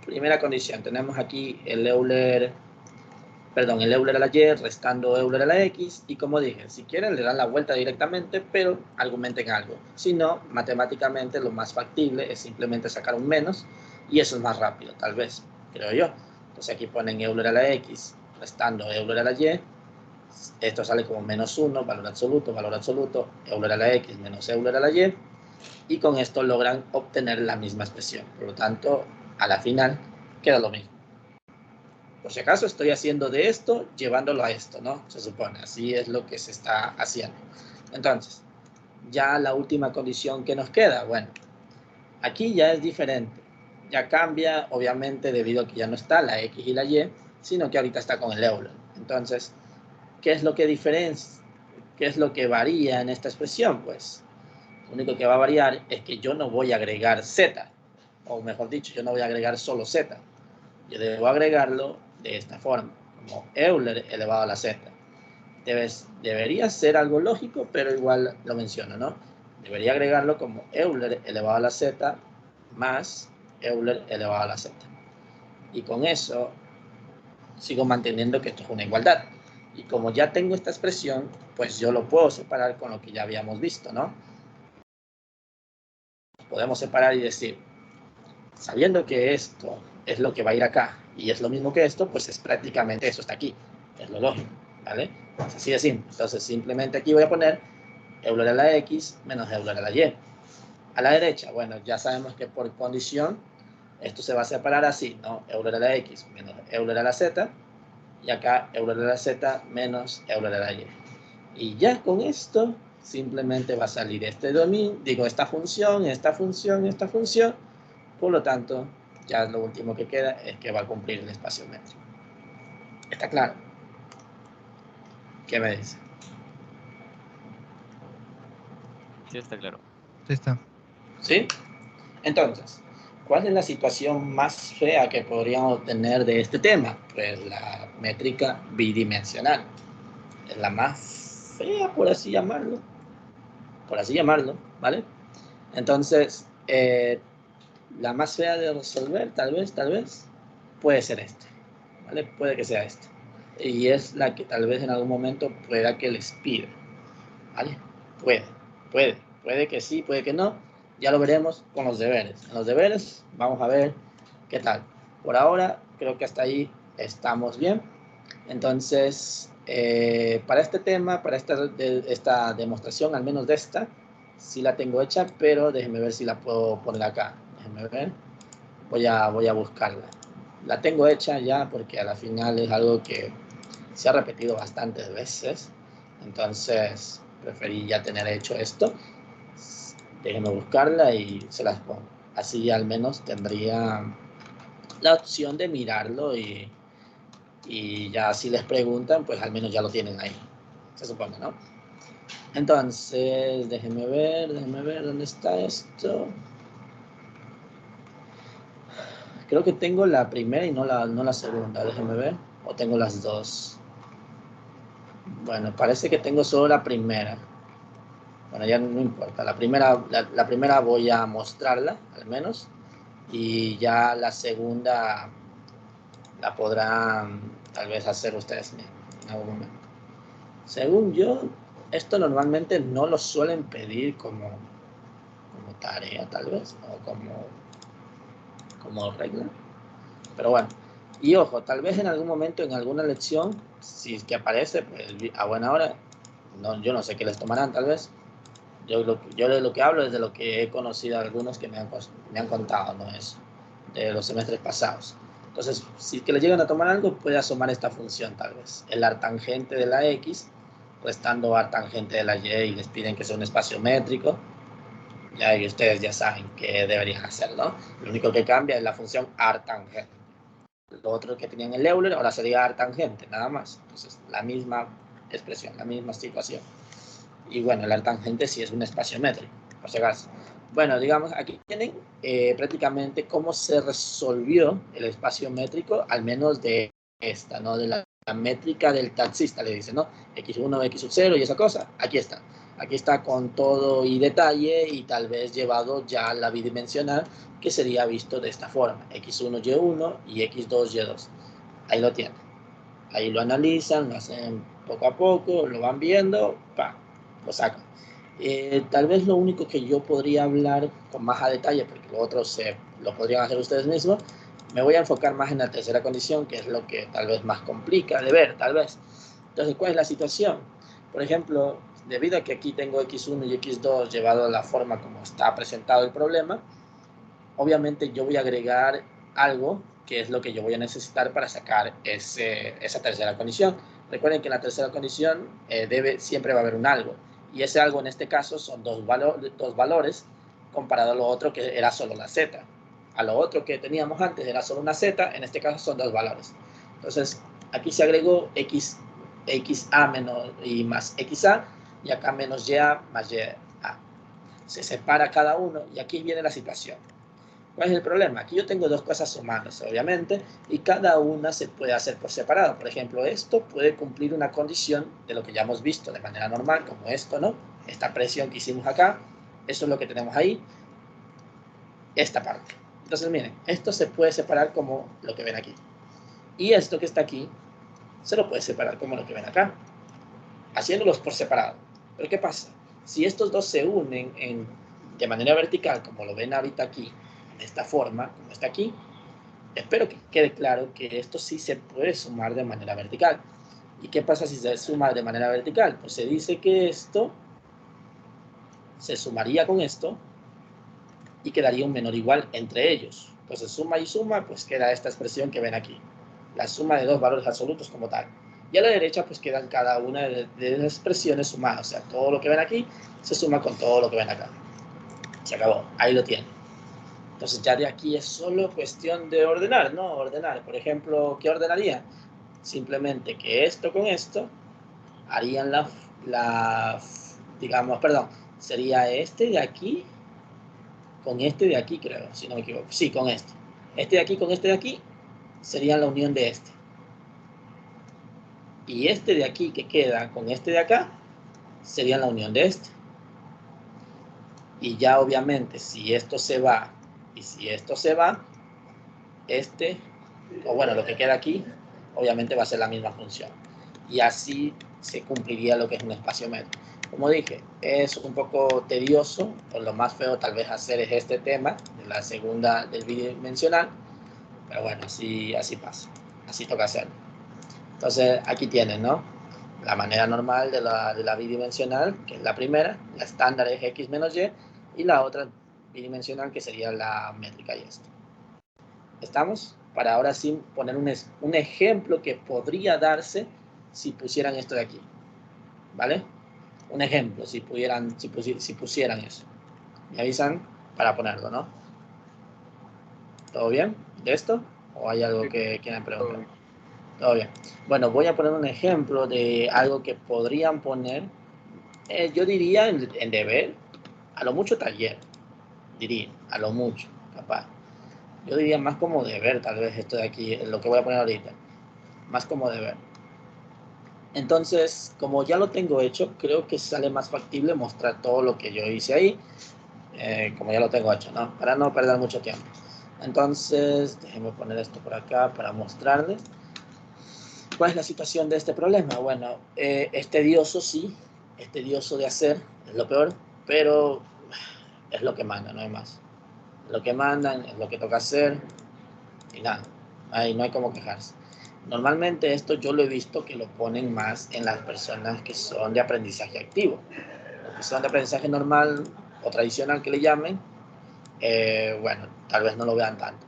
primera condición, tenemos aquí el Euler a la Y restando Euler a la X, y como dije, si quieren le dan la vuelta directamente, pero argumenten algo. Si no, matemáticamente lo más factible es simplemente sacar un menos, y eso es más rápido, tal vez, creo yo. Entonces aquí ponen Euler a la X restando Euler a la Y, esto sale como menos 1, valor absoluto, Euler a la X menos Euler a la Y, y con esto logran obtener la misma expresión. Por lo tanto, a la final queda lo mismo. Por si acaso estoy haciendo de esto, llevándolo a esto, ¿no? Se supone, así es lo que se está haciendo. Entonces, ya la última condición que nos queda, bueno, aquí ya es diferente. Ya cambia, obviamente, debido a que ya no está la X y la Y, sino que ahorita está con el Euler. Entonces, ¿qué es lo que diferencia? ¿Qué es lo que varía en esta expresión? Pues, lo único que va a variar es que yo no voy a agregar Z, o mejor dicho, yo no voy a agregar solo Z. Yo debo agregarlo de esta forma, como Euler elevado a la Z. Debería ser algo lógico, pero igual lo menciono, ¿no? Debería agregarlo como Euler elevado a la Z más Euler elevado a la Z. Y con eso sigo manteniendo que esto es una igualdad. Y como ya tengo esta expresión, pues yo lo puedo separar con lo que ya habíamos visto, ¿no? Podemos separar y decir, sabiendo que esto es lo que va a ir acá y es lo mismo que esto, pues es prácticamente eso está aquí. Es lo lógico, ¿vale? Es así de simple. Entonces simplemente aquí voy a poner Euler a la X menos Euler a la Y. A la derecha, bueno, ya sabemos que por condición esto se va a separar así, ¿no? Euler a la X menos Euler a la Z, y acá Euler a la Z menos Euler a la Y. Y ya con esto simplemente va a salir este dominio, digo, esta función, esta función, esta función. Por lo tanto, ya lo último que queda es que va a cumplir el espacio métrico. ¿Está claro? ¿Qué me dice? Sí, está claro. Sí está. ¿Sí? Entonces, ¿cuál es la situación más fea que podríamos tener de este tema? Pues la métrica bidimensional. Es la más fea, por así llamarlo. Por así llamarlo, ¿vale? Entonces, la más fea de resolver, tal vez, puede ser esta, ¿vale? Puede que sea esta. Y es la que tal vez en algún momento pueda que les pida, ¿vale? Puede que sí, puede que no. Ya lo veremos con los deberes. En los deberes vamos a ver qué tal. Por ahora, creo que hasta ahí estamos bien. Entonces, para este tema, para esta demostración, al menos de esta, sí la tengo hecha, pero déjenme ver si la puedo poner acá. Déjenme ver. Voy a buscarla. La tengo hecha ya porque a la final es algo que se ha repetido bastantes veces. Entonces, preferí ya tener hecho esto. Déjenme buscarla y se las pongo. Así al menos tendría la opción de mirarlo y ya si les preguntan, pues al menos ya lo tienen ahí. Se supone, ¿no? Entonces, déjenme ver dónde está esto. Creo que tengo la primera y no la segunda, déjenme ver. O tengo las dos. Bueno, parece que tengo solo la primera. Bueno, ya no importa. La primera voy a mostrarla, al menos. Y ya la segunda la podrán tal vez hacer ustedes en algún momento. Según yo, esto normalmente no lo suelen pedir como tarea, tal vez, o como regla. Pero bueno, y ojo, tal vez en algún momento, en alguna lección, si es que aparece, pues a buena hora, no, yo no sé qué les tomarán, tal vez. Yo de lo que hablo es de lo que he conocido a algunos que me han contado, no es de los semestres pasados. Entonces, si es que le llegan a tomar algo, puede asomar esta función, tal vez. El artangente de la X, restando artangente de la Y, y les piden que sea un espacio métrico. Ya, y ustedes ya saben qué deberían hacer, ¿no? Lo único que cambia es la función artangente. Lo otro que tenían el Euler ahora sería artangente, nada más. Entonces, la misma expresión, la misma situación. Y bueno, el artangente sí es un espacio métrico, por si acaso. Bueno, digamos, aquí tienen prácticamente cómo se resolvió el espacio métrico, al menos de esta, ¿no? De la métrica del taxista, le dicen, ¿no? X1, X0 y esa cosa. Aquí está. Aquí está con todo y detalle y tal vez llevado ya a la bidimensional, que sería visto de esta forma. X1, Y1 y X2, Y2. Ahí lo tienen. Ahí lo analizan, lo hacen poco a poco, lo van viendo, lo sacan. Tal vez lo único que yo podría hablar con más a detalle, porque lo otro lo podrían hacer ustedes mismos, me voy a enfocar más en la tercera condición, que es lo que tal vez más complica de ver, tal vez. Entonces, ¿cuál es la situación? Por ejemplo, debido a que aquí tengo x1 y x2 llevado a la forma como está presentado el problema, obviamente yo voy a agregar algo que es lo que yo voy a necesitar para sacar esa tercera condición. Recuerden que en la tercera condición siempre va a haber un algo, y ese algo en este caso son dos valores comparado a lo otro que era solo la z. A lo otro que teníamos antes era solo una z, en este caso son dos valores. Entonces aquí se agregó xa menos y más xa, y acá menos ya más ya. Se separa cada uno, y aquí viene la situación. ¿Cuál es el problema? Aquí yo tengo dos cosas sumándose, obviamente, y cada una se puede hacer por separado. Por ejemplo, esto puede cumplir una condición de lo que ya hemos visto de manera normal, como esto, ¿no? Esta presión que hicimos acá, eso es lo que tenemos ahí, esta parte. Entonces, miren, esto se puede separar como lo que ven aquí. Y esto que está aquí, se lo puede separar como lo que ven acá, haciéndolos por separado. Pero ¿qué pasa? Si estos dos se unen de manera vertical, como lo ven ahorita aquí, de esta forma, como está aquí, espero que quede claro que esto sí se puede sumar de manera vertical. ¿Y qué pasa si se suma de manera vertical? Pues se dice que esto se sumaría con esto y quedaría un menor igual entre ellos. Entonces suma y suma, pues queda esta expresión que ven aquí, la suma de dos valores absolutos como tal. Y a la derecha pues quedan cada una de las expresiones sumadas, o sea, todo lo que ven aquí se suma con todo lo que ven acá. Se acabó, ahí lo tienen. Entonces ya de aquí es solo cuestión de ordenar, ¿no? Ordenar, por ejemplo, ¿qué ordenaría? Simplemente que esto con esto harían digamos, perdón, sería este de aquí con este de aquí, creo, si no me equivoco. Sí, con este. Este de aquí con este de aquí serían la unión de este. Y este de aquí que queda con este de acá serían la unión de este. Y ya obviamente si esto se va y si esto se va, o bueno, lo que queda aquí, obviamente va a ser la misma función. Y así se cumpliría lo que es un espacio metro. Como dije, es un poco tedioso, o lo más feo tal vez hacer es este tema, de la segunda del bidimensional, pero bueno, así pasa, así toca hacerlo. Entonces aquí tienen, ¿no? La manera normal de la bidimensional, que es la primera, la estándar es x menos y, y la otra bidimensional que sería la métrica y esto. ¿Estamos? Para ahora sí poner un ejemplo que podría darse si pusieran esto de aquí, ¿vale? Un ejemplo, si pusieran eso. Me avisan para ponerlo, ¿no? ¿Todo bien de esto? ¿O hay algo que quieran preguntar? Todo bien. Bueno, voy a poner un ejemplo de algo que podrían poner, yo diría en deber, a lo mucho taller, diría, a lo mucho, capaz. Yo diría más como deber, tal vez esto de aquí, lo que voy a poner ahorita, más como deber. Entonces, como ya lo tengo hecho, creo que sale más factible mostrar todo lo que yo hice ahí, como ya lo tengo hecho, ¿no? Para no perder mucho tiempo. Entonces, déjenme poner esto por acá para mostrarles. ¿Cuál es la situación de este problema? Bueno, es tedioso, sí, es tedioso de hacer, es lo peor, pero es lo que manda, no hay más. Lo que mandan es lo que toca hacer y nada, ahí no hay como quejarse. Normalmente esto yo lo he visto que lo ponen más en las personas que son de aprendizaje activo. Los que son de aprendizaje normal o tradicional que le llamen, bueno, tal vez no lo vean tanto.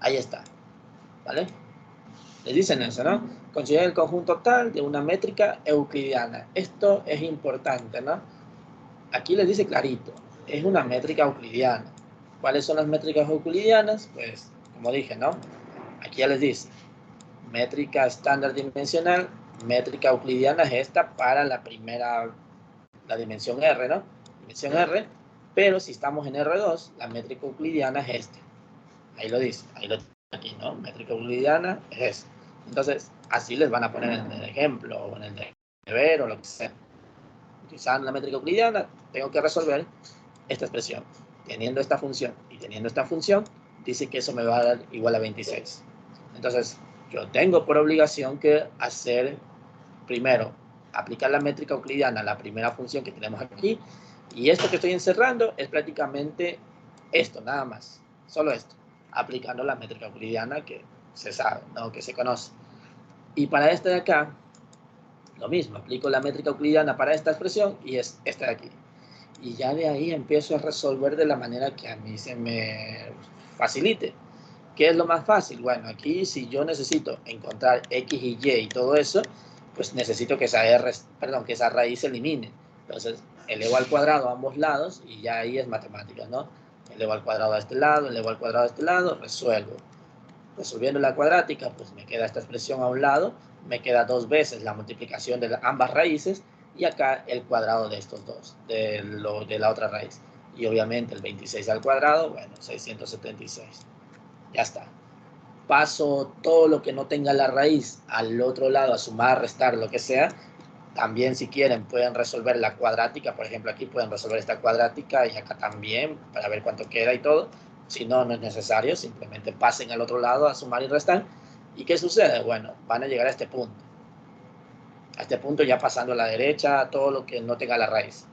Ahí está, ¿vale? Les dicen eso, ¿no? Consideren el conjunto tal de una métrica euclidiana. Esto es importante, ¿no? Aquí les dice clarito, es una métrica euclidiana. ¿Cuáles son las métricas euclidianas? Pues, como dije, ¿no? Aquí ya les dice, métrica estándar dimensional, métrica euclidiana es esta para la dimensión R, ¿no? Dimensión R, pero si estamos en R2, la métrica euclidiana es esta. Ahí lo dice, ahí lo tiene aquí, ¿no? Métrica euclidiana es esta. Entonces, así les van a poner en el ejemplo, o en el deber, o lo que sea. Utilizando la métrica euclidiana, tengo que resolver esta expresión. Teniendo esta función y teniendo esta función, dice que eso me va a dar igual a 26. Entonces, yo tengo por obligación que hacer, primero, aplicar la métrica euclidiana a la primera función que tenemos aquí, y esto que estoy encerrando es prácticamente esto, nada más, solo esto, aplicando la métrica euclidiana que se sabe, ¿no? Que se conoce. Y para este de acá, Lo mismo, aplico la métrica euclidiana para esta expresión y es esta de aquí. Y ya de ahí empiezo a resolver de la manera que a mí se me facilite. ¿Qué es lo más fácil? Bueno, aquí si yo necesito encontrar x y y y todo eso, pues necesito que que esa raíz se elimine. Entonces, elevo al cuadrado a ambos lados y ya ahí es matemática, ¿no? Elevo al cuadrado a este lado, elevo al cuadrado a este lado, resuelvo. Resolviendo la cuadrática, pues me queda esta expresión a un lado, me queda 2 veces la multiplicación de ambas raíces y acá el cuadrado de estos dos, de la otra raíz. Y obviamente el 26 al cuadrado, bueno, 676. Ya está. Paso todo lo que no tenga la raíz al otro lado, a sumar, restar, lo que sea. También, si quieren, pueden resolver la cuadrática. Por ejemplo, aquí pueden resolver esta cuadrática y acá también, para ver cuánto queda y todo. Si no, no es necesario. Simplemente pasen al otro lado a sumar y restar. ¿Y qué sucede? Bueno, van a llegar a este punto. A este punto ya pasando a la derecha, todo lo que no tenga la raíz.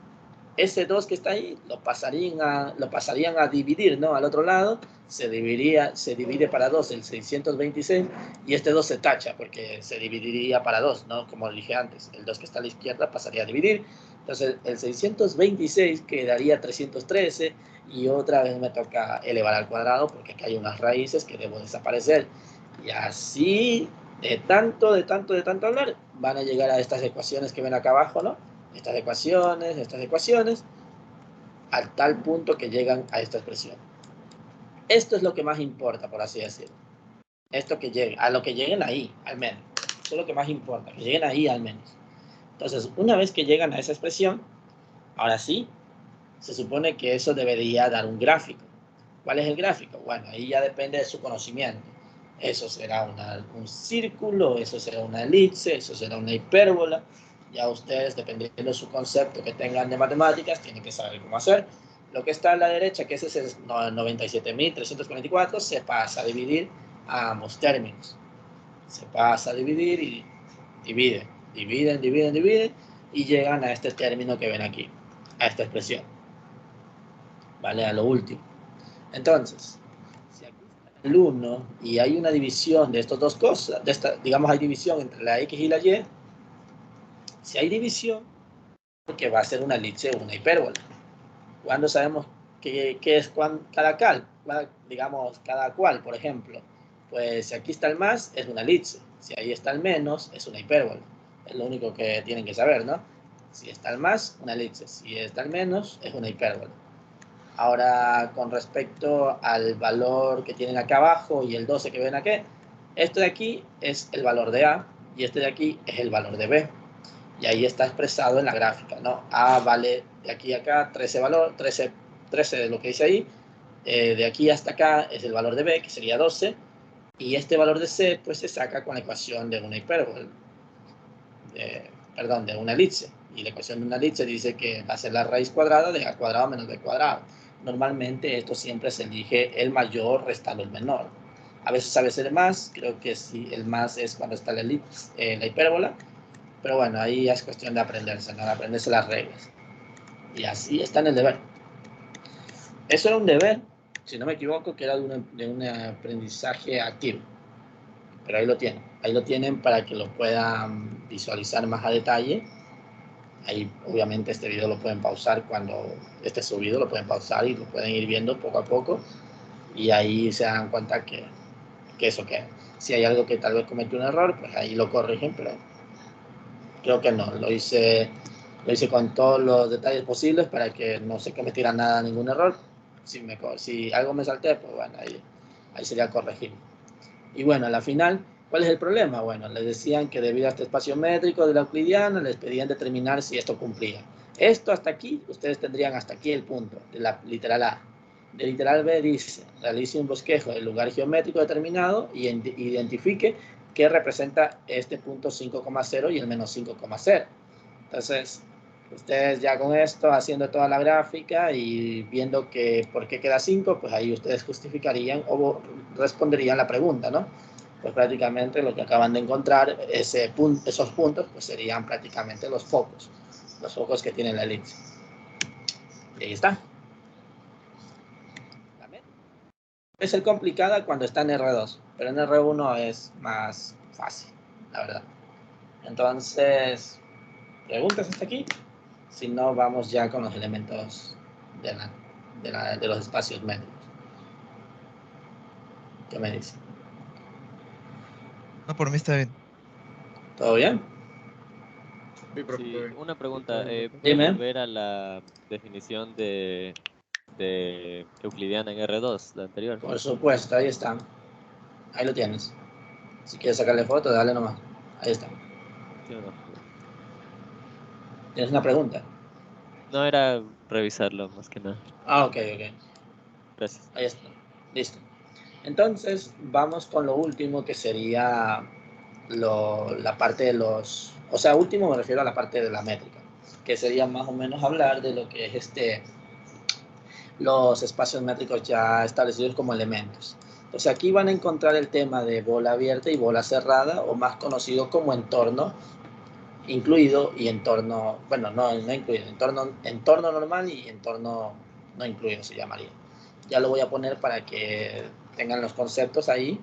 Ese 2 que está ahí lo pasarían a dividir, ¿no? Al otro lado se divide para 2 el 626 y este 2 se tacha porque se dividiría para 2, ¿no? Como dije antes, el 2 que está a la izquierda pasaría a dividir. Entonces el 626 quedaría 313 y otra vez me toca elevar al cuadrado porque aquí hay unas raíces que debo desaparecer. Y así, de tanto hablar, van a llegar a estas ecuaciones que ven acá abajo, ¿no? Estas ecuaciones, al tal punto que llegan a esta expresión. Esto es lo que más importa, por así decirlo. Esto que llegue, a lo que lleguen ahí, al menos. Eso es lo que más importa, que lleguen ahí al menos. Entonces, una vez que llegan a esa expresión, ahora sí, se supone que eso debería dar un gráfico. ¿Cuál es el gráfico? Bueno, ahí ya depende de su conocimiento. Eso será un círculo, eso será una elipse, eso será una hipérbola. Ya ustedes, dependiendo de su concepto que tengan de matemáticas, tienen que saber cómo hacer. Lo que está a la derecha, que ese es el 97.344, se pasa a dividir a ambos términos. Se pasa a dividir y dividen, y llegan a este término que ven aquí, a esta expresión. ¿Vale? A lo último. Entonces, si aquí está el 1 y hay una división de estas dos cosas, digamos hay división entre la x y la y, si hay división, porque va a ser una elipse o una hipérbola. ¿Cuándo sabemos qué es cada cual, por ejemplo? Pues si aquí está el más, es una elipse. Si ahí está el menos, es una hipérbola. Es lo único que tienen que saber, ¿no? Si está el más, una elipse. Si está el menos, es una hipérbola. Ahora, con respecto al valor que tienen acá abajo y el 12 que ven aquí, este de aquí es el valor de A y este de aquí es el valor de B. Y ahí está expresado en la gráfica, ¿no? A vale de aquí a acá 13 de lo que dice ahí. De aquí hasta acá es el valor de B, que sería 12. Y este valor de C, pues se saca con la ecuación de una hipérbola. De una elipse. Y la ecuación de una elipse dice que va a ser la raíz cuadrada de A cuadrado menos B cuadrado. Normalmente esto siempre se elige el mayor restando el menor. A veces sabe ser más, creo que sí, el más es cuando está la elipse, la hipérbola. Pero bueno, ahí es cuestión de aprenderse, ¿no? De aprenderse las reglas. Y así está en el deber. Eso era un deber, si no me equivoco, que era de un aprendizaje activo. Pero ahí lo tienen para que lo puedan visualizar más a detalle. Ahí obviamente este video lo pueden pausar cuando esté subido, lo pueden pausar y lo pueden ir viendo poco a poco. Y ahí se dan cuenta que eso que si hay algo que tal vez cometí un error, pues ahí lo corrigen, pero creo que no, lo hice con todos los detalles posibles para que no se cometiera ningún error. Si algo me salté, pues bueno, ahí sería corregible. Y bueno, a la final, ¿cuál es el problema? Bueno, les decían que debido a este espacio métrico de la euclidiana, les pedían determinar si esto cumplía. Esto hasta aquí, ustedes tendrían hasta aquí el punto de la literal A. De literal B dice, realice un bosquejo del lugar geométrico determinado y identifique qué representa este punto 5,0 y el menos 5,0. Entonces, ustedes ya con esto, haciendo toda la gráfica y viendo que por qué queda 5, pues ahí ustedes justificarían o responderían la pregunta, ¿no? Pues prácticamente lo que acaban de encontrar, esos puntos, pues serían prácticamente los focos que tiene la elipse. Y ahí está. Puede ser complicada cuando está en R2, pero en R1 es más fácil, la verdad. Entonces, ¿preguntas hasta aquí? Si no, vamos ya con los elementos de los espacios métricos. ¿Qué me dice? No, por mí está bien. ¿Todo bien? Sí, profe, Sí, todo bien. una pregunta. ¿Puedes Dime. volver a la definición de euclidiana en R2, la anterior? Por supuesto, ahí está. Ahí lo tienes. Si quieres sacarle foto, dale nomás. Ahí está. ¿Sí o no? ¿Tienes una pregunta? No, era revisarlo más que nada. Ah, ok. Gracias. Ahí está. Listo. Entonces, vamos con lo último, que sería la parte de los... O sea, último me refiero a la parte de la métrica, que sería más o menos hablar de lo que es los espacios métricos ya establecidos como elementos. Entonces, aquí van a encontrar el tema de bola abierta y bola cerrada, o más conocido como entorno incluido y entorno, bueno, no incluido, entorno normal y entorno no incluido se llamaría. Ya lo voy a poner para que tengan los conceptos ahí,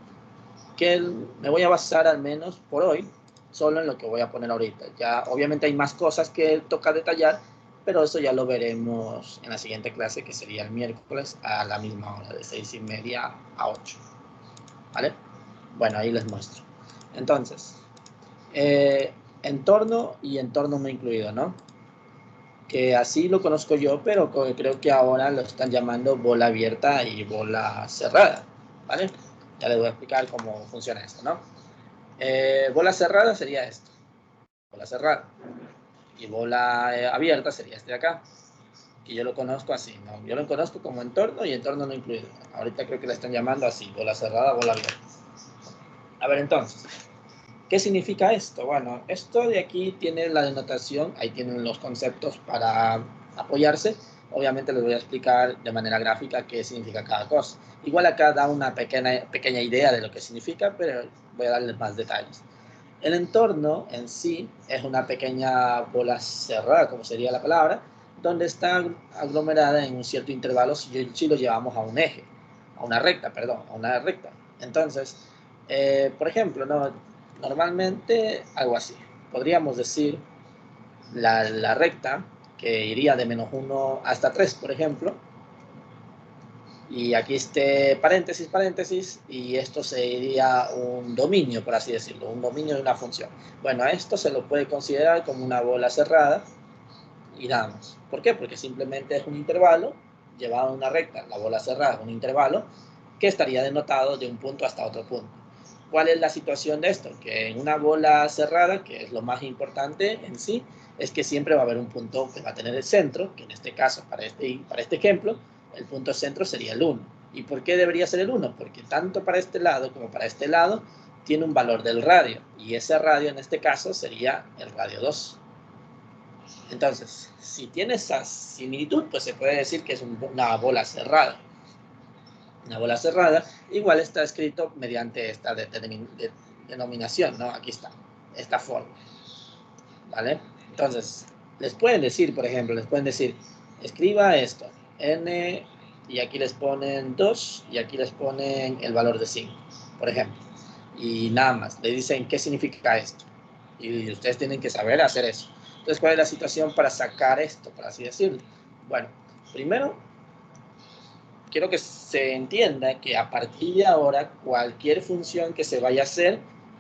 que me voy a basar al menos por hoy solo en lo que voy a poner ahorita. Ya obviamente hay más cosas que toca detallar, pero eso ya lo veremos en la siguiente clase, que sería el miércoles a la misma hora, de 6:30 a 8. ¿Vale? Bueno, ahí les muestro. Entonces, entorno y entorno no incluido, ¿no? Que así lo conozco yo, pero creo que ahora lo están llamando bola abierta y bola cerrada, ¿vale? Ya les voy a explicar cómo funciona esto, ¿no? Bola cerrada sería esto, bola cerrada. Y bola abierta sería este de acá, que yo lo conozco así, ¿no? Yo lo conozco como entorno y entorno no incluido. Ahorita creo que la están llamando así, bola cerrada, bola abierta. A ver, entonces, ¿qué significa esto? Bueno, esto de aquí tiene la denotación, ahí tienen los conceptos para apoyarse. Obviamente les voy a explicar de manera gráfica qué significa cada cosa. Igual acá da una pequeña idea de lo que significa, pero voy a darles más detalles. El entorno en sí es una pequeña bola cerrada, como sería la palabra, donde está aglomerada en un cierto intervalo si lo llevamos a un eje, a una recta. Entonces, por ejemplo, ¿no? Normalmente algo así. Podríamos decir la recta, que iría de -1 hasta 3, por ejemplo, y aquí paréntesis, y esto sería un dominio, por así decirlo, un dominio de una función. Bueno, a esto se lo puede considerar como una bola cerrada y nada más. ¿Por qué? Porque simplemente es un intervalo llevado a una recta, la bola cerrada es un intervalo que estaría denotado de un punto hasta otro punto. ¿Cuál es la situación de esto? Que en una bola cerrada, que es lo más importante en sí, es que siempre va a haber un punto que va a tener el centro, que en este caso, para este ejemplo, el punto centro sería el 1. ¿Y por qué debería ser el 1? Porque tanto para este lado como para este lado tiene un valor del radio, y ese radio en este caso sería el radio 2. Entonces, si tiene esa similitud, pues se puede decir que es una bola cerrada. Una bola cerrada, igual está escrito mediante esta denominación, ¿no? Aquí está, esta forma, ¿vale? Entonces, les pueden decir, por ejemplo, escriba esto, n, y aquí les ponen 2, y aquí les ponen el valor de 5, por ejemplo. Y nada más, le dicen qué significa esto. Y ustedes tienen que saber hacer eso. Entonces, ¿cuál es la situación para sacar esto, por así decirlo? Bueno, primero, quiero que se entienda que a partir de ahora, cualquier función que se vaya a hacer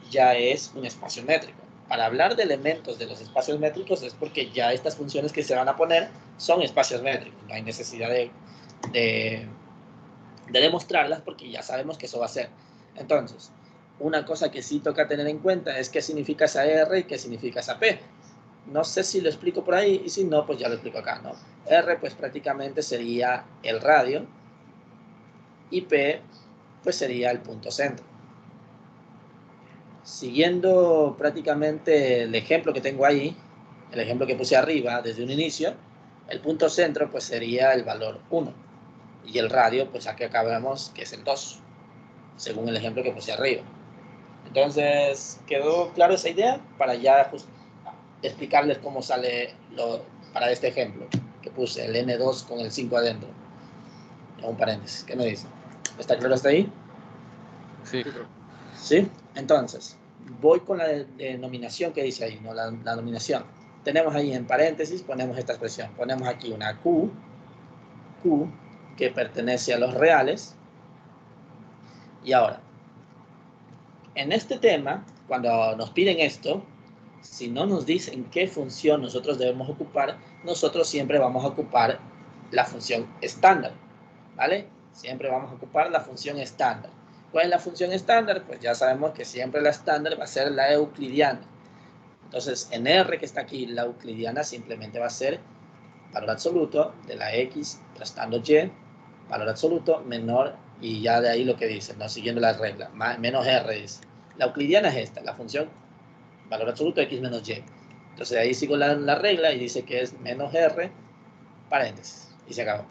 ya es un espacio métrico. Para hablar de elementos de los espacios métricos es porque ya estas funciones que se van a poner son espacios métricos. No hay necesidad de demostrarlas porque ya sabemos que eso va a ser. Entonces, una cosa que sí toca tener en cuenta es qué significa esa R y qué significa esa P. No sé si lo explico por ahí, y si no, pues ya lo explico acá, ¿no? R, pues prácticamente sería el radio, y P, pues sería el punto centro. Siguiendo prácticamente el ejemplo que tengo ahí, el ejemplo que puse arriba desde un inicio, el punto centro pues sería el valor 1, y el radio, pues aquí acabamos que es el 2, según el ejemplo que puse arriba. Entonces, ¿quedó claro esa idea? Para ya explicarles cómo sale para este ejemplo que puse, el N2 con el 5 adentro, en un paréntesis. ¿Qué me dicen? ¿Está claro hasta ahí? Sí. Sí, profe. ¿Sí? Entonces, voy con la denominación que dice ahí, ¿no? La denominación. Tenemos ahí en paréntesis, ponemos esta expresión. Ponemos aquí una Q que pertenece a los reales. Y ahora, en este tema, cuando nos piden esto, si no nos dicen qué función nosotros debemos ocupar, nosotros siempre vamos a ocupar la función estándar, ¿vale? Siempre vamos a ocupar la función estándar. ¿Cuál es la función estándar? Pues ya sabemos que siempre la estándar va a ser la euclidiana. Entonces, en R que está aquí, la euclidiana simplemente va a ser valor absoluto de la X restando Y, valor absoluto menor, y ya de ahí lo que dice, ¿no? Siguiendo la regla, menos R dice. La euclidiana es esta, la función valor absoluto de X menos Y. Entonces de ahí sigo la regla y dice que es menos R, paréntesis, y se acabó.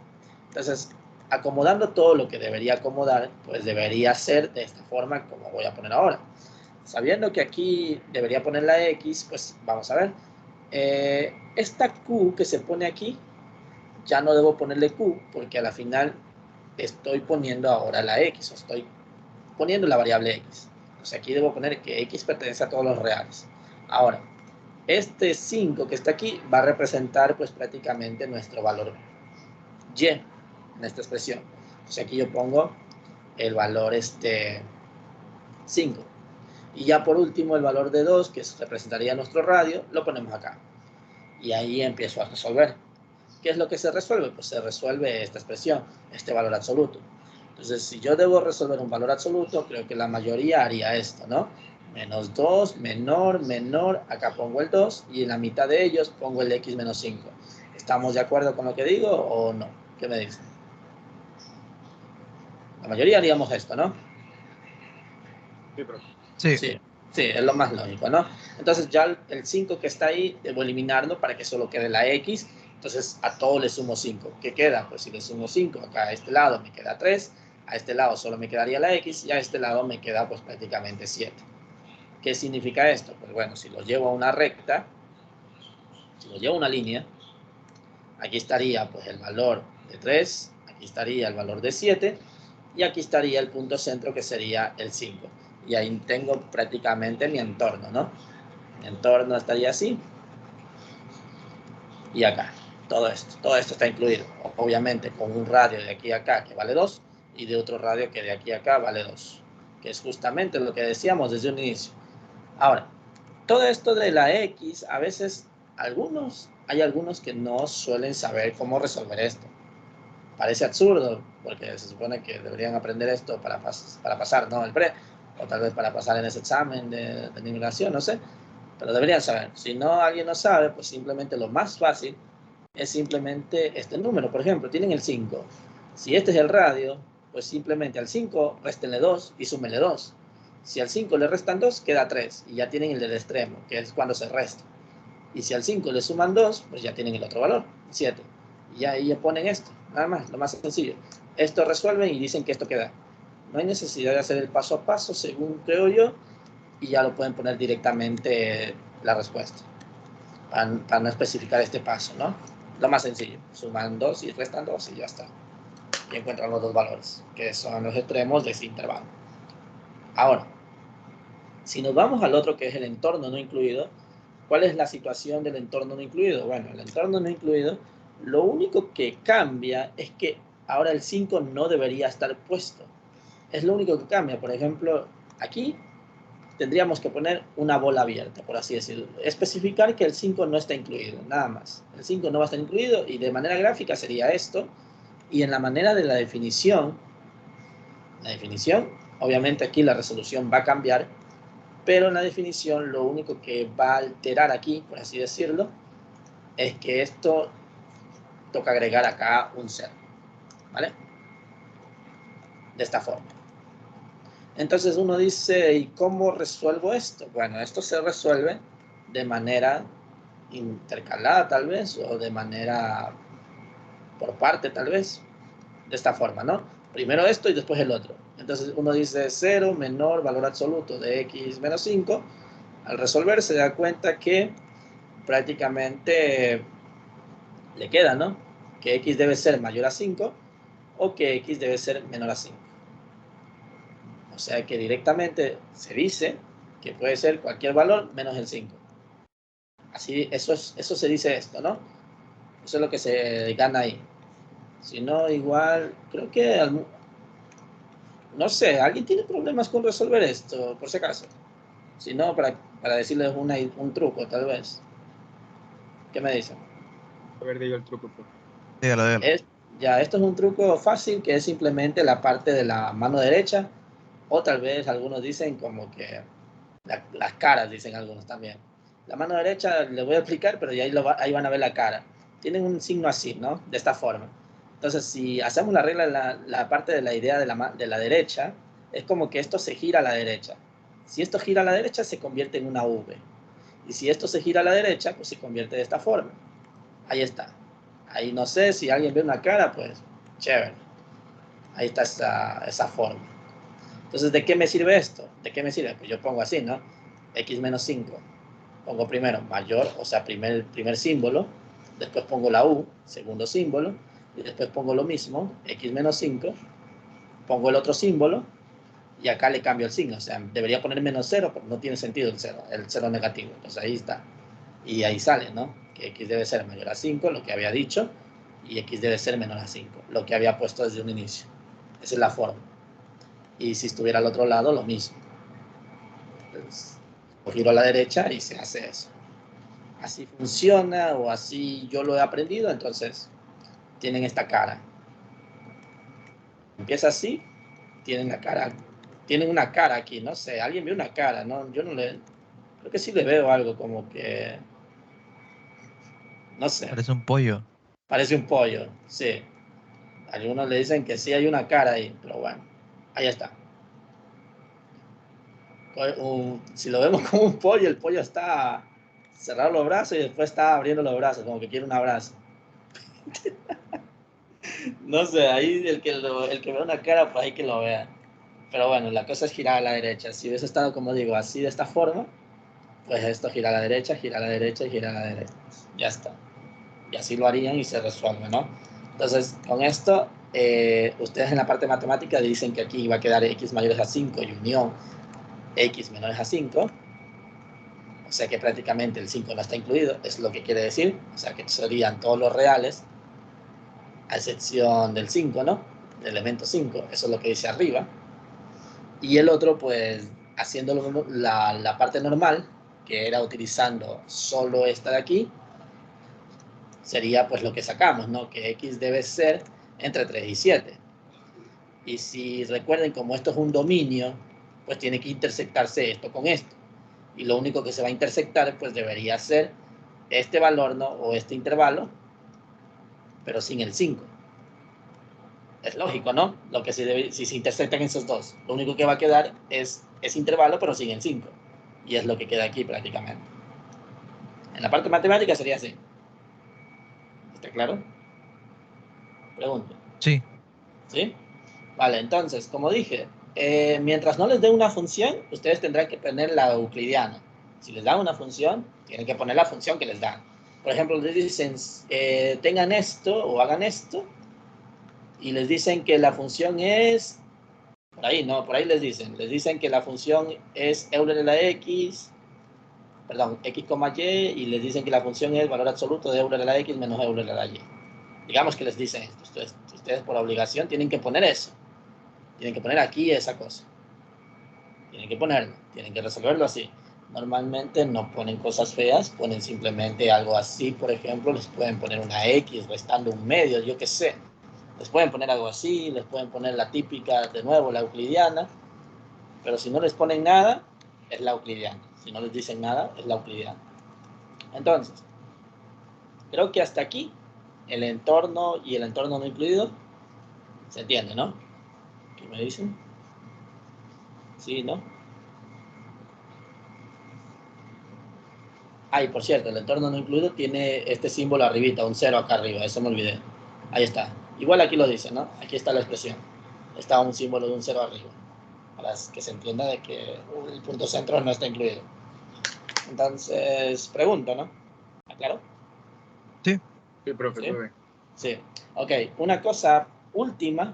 Entonces, acomodando todo lo que debería acomodar, pues debería ser de esta forma como voy a poner ahora. Sabiendo que aquí debería poner la X, pues vamos a ver. Esta Q que se pone aquí, ya no debo ponerle Q, porque a la final estoy poniendo ahora la X, o estoy poniendo la variable X. O sea, aquí debo poner que X pertenece a todos los reales. Ahora, este 5 que está aquí va a representar pues prácticamente nuestro valor Y en esta expresión. Entonces aquí yo pongo el valor 5. Y ya por último el valor de 2, que representaría nuestro radio, lo ponemos acá. Y ahí empiezo a resolver. ¿Qué es lo que se resuelve? Pues se resuelve esta expresión, este valor absoluto. Entonces, si yo debo resolver un valor absoluto, creo que la mayoría haría esto, ¿no? Menos 2, menor, menor, acá pongo el 2 y en la mitad de ellos pongo el X menos 5. ¿Estamos de acuerdo con lo que digo o no? ¿Qué me dicen? La mayoría haríamos esto, ¿no? Sí, profe. Sí. Sí, sí, es lo más lógico, ¿no? Entonces ya el 5 que está ahí, debo eliminarlo para que solo quede la X. Entonces a todo le sumo 5. ¿Qué queda? Pues si le sumo 5 acá a este lado me queda 3. A este lado solo me quedaría la X y a este lado me queda pues prácticamente 7. ¿Qué significa esto? Pues bueno, si lo llevo a una recta, si lo llevo a una línea, aquí estaría pues el valor de 3, aquí estaría el valor de 7 y aquí estaría el punto centro que sería el 5. Y ahí tengo prácticamente mi entorno, ¿no? Mi entorno estaría así. Y acá, todo esto está incluido. Obviamente con un radio de aquí a acá que vale 2 y de otro radio que de aquí a acá vale 2. Que es justamente lo que decíamos desde un inicio. Ahora, todo esto de la X, a veces hay algunos que no suelen saber cómo resolver esto. Parece absurdo, porque se supone que deberían aprender esto para pasar, ¿no? El pre, o tal vez para pasar en ese examen de nivelación, no sé, pero deberían saber. Si no, alguien no sabe, pues simplemente lo más fácil es simplemente este número. Por ejemplo, tienen el 5. Si este es el radio, pues simplemente al 5 réstenle 2 y súmenle 2. Si al 5 le restan 2, queda 3 y ya tienen el del extremo, que es cuando se resta. Y si al 5 le suman 2, pues ya tienen el otro valor, 7. Y ahí ponen esto, nada más, lo más sencillo. Esto resuelven y dicen que esto queda. No hay necesidad de hacer el paso a paso, según creo yo, y ya lo pueden poner directamente la respuesta, para no especificar este paso, ¿no? Lo más sencillo, suman 2 y restan 2 y ya está. Y encuentran los dos valores, que son los extremos de ese intervalo. Ahora, si nos vamos al otro que es el entorno no incluido, ¿cuál es la situación del entorno no incluido? Bueno, el entorno no incluido, lo único que cambia es que ahora el 5 no debería estar puesto. Es lo único que cambia. Por ejemplo, aquí tendríamos que poner una bola abierta, por así decirlo. Especificar que el 5 no está incluido, nada más. El 5 no va a estar incluido y de manera gráfica sería esto. Y en la manera de la definición, obviamente aquí la resolución va a cambiar, pero en la definición lo único que va a alterar aquí, por así decirlo, es que esto toca agregar acá un 0, ¿vale? De esta forma. Entonces uno dice, ¿y cómo resuelvo esto? Bueno, esto se resuelve de manera intercalada tal vez, o de manera por parte tal vez, de esta forma, ¿no? Primero esto y después el otro. Entonces uno dice 0 menor valor absoluto de X menos 5. Al resolver se da cuenta que prácticamente le queda, ¿no? Que X debe ser mayor a 5 o que X debe ser menor a 5. O sea que directamente se dice que puede ser cualquier valor menos el 5. Así, eso se dice esto, ¿no? Eso es lo que se gana ahí. Si no, igual, creo que, no sé, ¿alguien tiene problemas con resolver esto, por si acaso? Si no, para decirles un truco, tal vez. ¿Qué me dicen? A ver, digo el truco, pues. Dígalo, dígalo. Esto es un truco fácil, que es simplemente la parte de la mano derecha, o tal vez algunos dicen como que las caras, dicen algunos también. La mano derecha les voy a explicar, pero ya ahí van a ver la cara. Tienen un signo así, ¿no? De esta forma. Entonces, si hacemos la regla, la parte de la idea de la derecha, es como que esto se gira a la derecha. Si esto gira a la derecha, se convierte en una V. Y si esto se gira a la derecha, pues se convierte de esta forma. Ahí está. Ahí no sé, si alguien ve una cara, pues chévere. Ahí está esa forma. Entonces, ¿de qué me sirve esto? ¿De qué me sirve? Pues yo pongo así, ¿no? X menos 5. Pongo primero mayor, o sea, primer símbolo. Después pongo la U, segundo símbolo. Y después pongo lo mismo, X menos 5. Pongo el otro símbolo. Y acá le cambio el signo. O sea, debería poner menos 0, pero no tiene sentido el 0 negativo. Entonces ahí está. Y ahí sale, ¿no? Que X debe ser mayor a 5, lo que había dicho. Y X debe ser menor a 5, lo que había puesto desde un inicio. Esa es la forma. Y si estuviera al otro lado, lo mismo. Entonces, giro a la derecha y se hace eso. Así funciona, o así yo lo he aprendido. Entonces tienen esta cara. Empieza así, tienen la cara, tienen una cara aquí, no sé, alguien ve una cara, ¿no? Yo no le, creo que sí le veo algo como que, no sé, Parece un pollo. parece un pollo, sí. Algunos le dicen que sí hay una cara ahí, pero bueno, ahí está. Si lo vemos como un pollo, el pollo está cerrado los brazos y después está abriendo los brazos, como que quiere un abrazo. No sé, ahí el que ve una cara, pues ahí que lo vea. Pero bueno, la cosa es girar a la derecha. Si hubiese estado, como digo, así de esta forma, pues esto gira a la derecha, gira a la derecha y gira a la derecha. Ya está. Y así lo harían y se resuelve, ¿no? Entonces, con esto, ustedes en la parte matemática dicen que aquí va a quedar x mayores a 5 y unión x menores a 5. O sea que prácticamente el 5 no está incluido, es lo que quiere decir. O sea que serían todos los reales, a excepción del 5, ¿no? Del elemento 5, eso es lo que dice arriba. Y el otro, pues, haciendo la parte normal, que era utilizando solo esta de aquí, sería pues lo que sacamos, ¿no? Que x debe ser entre 3 y 7. Y si recuerden, como esto es un dominio, pues tiene que intersectarse esto con esto. Y lo único que se va a intersectar, pues debería ser este valor, ¿no? O este intervalo, pero sin el 5. Es lógico, ¿no? Lo que si se intersectan esos dos, lo único que va a quedar es ese intervalo, pero sin el 5. Y es lo que queda aquí prácticamente. En la parte matemática sería así. ¿Está claro? Pregunto. Sí. ¿Sí? Vale, entonces, como dije, mientras no les dé una función, ustedes tendrán que poner la euclidiana. Si les dan una función, tienen que poner la función que les dan. Por ejemplo, les dicen, tengan esto o hagan esto, y les dicen que la función es, por ahí, no, por ahí les dicen que la función es Euler de la X, perdón, X, Y, y les dicen que la función es valor absoluto de Euler de la X menos Euler de la Y. Digamos que les dicen esto. Ustedes por obligación tienen que poner eso. Tienen que poner aquí esa cosa. Tienen que ponerlo. Tienen que resolverlo así. Normalmente no ponen cosas feas, ponen simplemente algo así. Por ejemplo, les pueden poner una X restando un medio, yo qué sé. Les pueden poner algo así, les pueden poner la típica, de nuevo, la euclidiana. Pero si no les ponen nada, es la euclidiana. Si no les dicen nada, es la euclidiana. Entonces, creo que hasta aquí el entorno y el entorno no incluido se entiende, ¿no? ¿Qué me dicen? Sí, ¿no? Ah, y por cierto, el entorno no incluido tiene este símbolo arribita, un 0 acá arriba, eso me olvidé. Ahí está. Igual aquí lo dice, ¿no? Aquí está la expresión. Está un símbolo de un 0 arriba, para que se entienda de que el punto centro no está incluido. Entonces, pregunto, ¿no? ¿Está claro? Sí. Sí, profe, ¿Sí? todo bien. Sí. Ok, una cosa última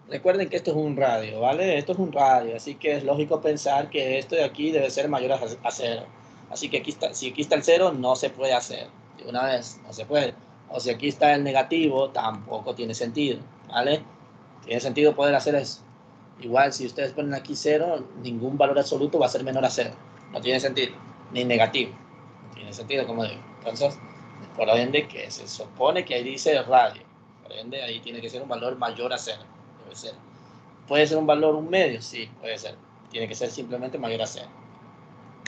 Recuerden que esto es un radio, ¿vale? Esto es un radio, así que es lógico pensar que esto de aquí debe ser mayor a 0. Así que aquí está, si aquí está el 0, no se puede hacer. De una vez, no se puede. O si aquí está el negativo, tampoco tiene sentido, ¿vale? Tiene sentido poder hacer eso. Igual, si ustedes ponen aquí 0, ningún valor absoluto va a ser menor a 0. No tiene sentido. Ni negativo. No tiene sentido, como digo. Entonces, por ende, que se supone que ahí dice radio. Por ende, ahí tiene que ser un valor mayor a 0. Debe ser. ¿Puede ser un valor un medio? Sí, puede ser. Tiene que ser simplemente mayor a 0.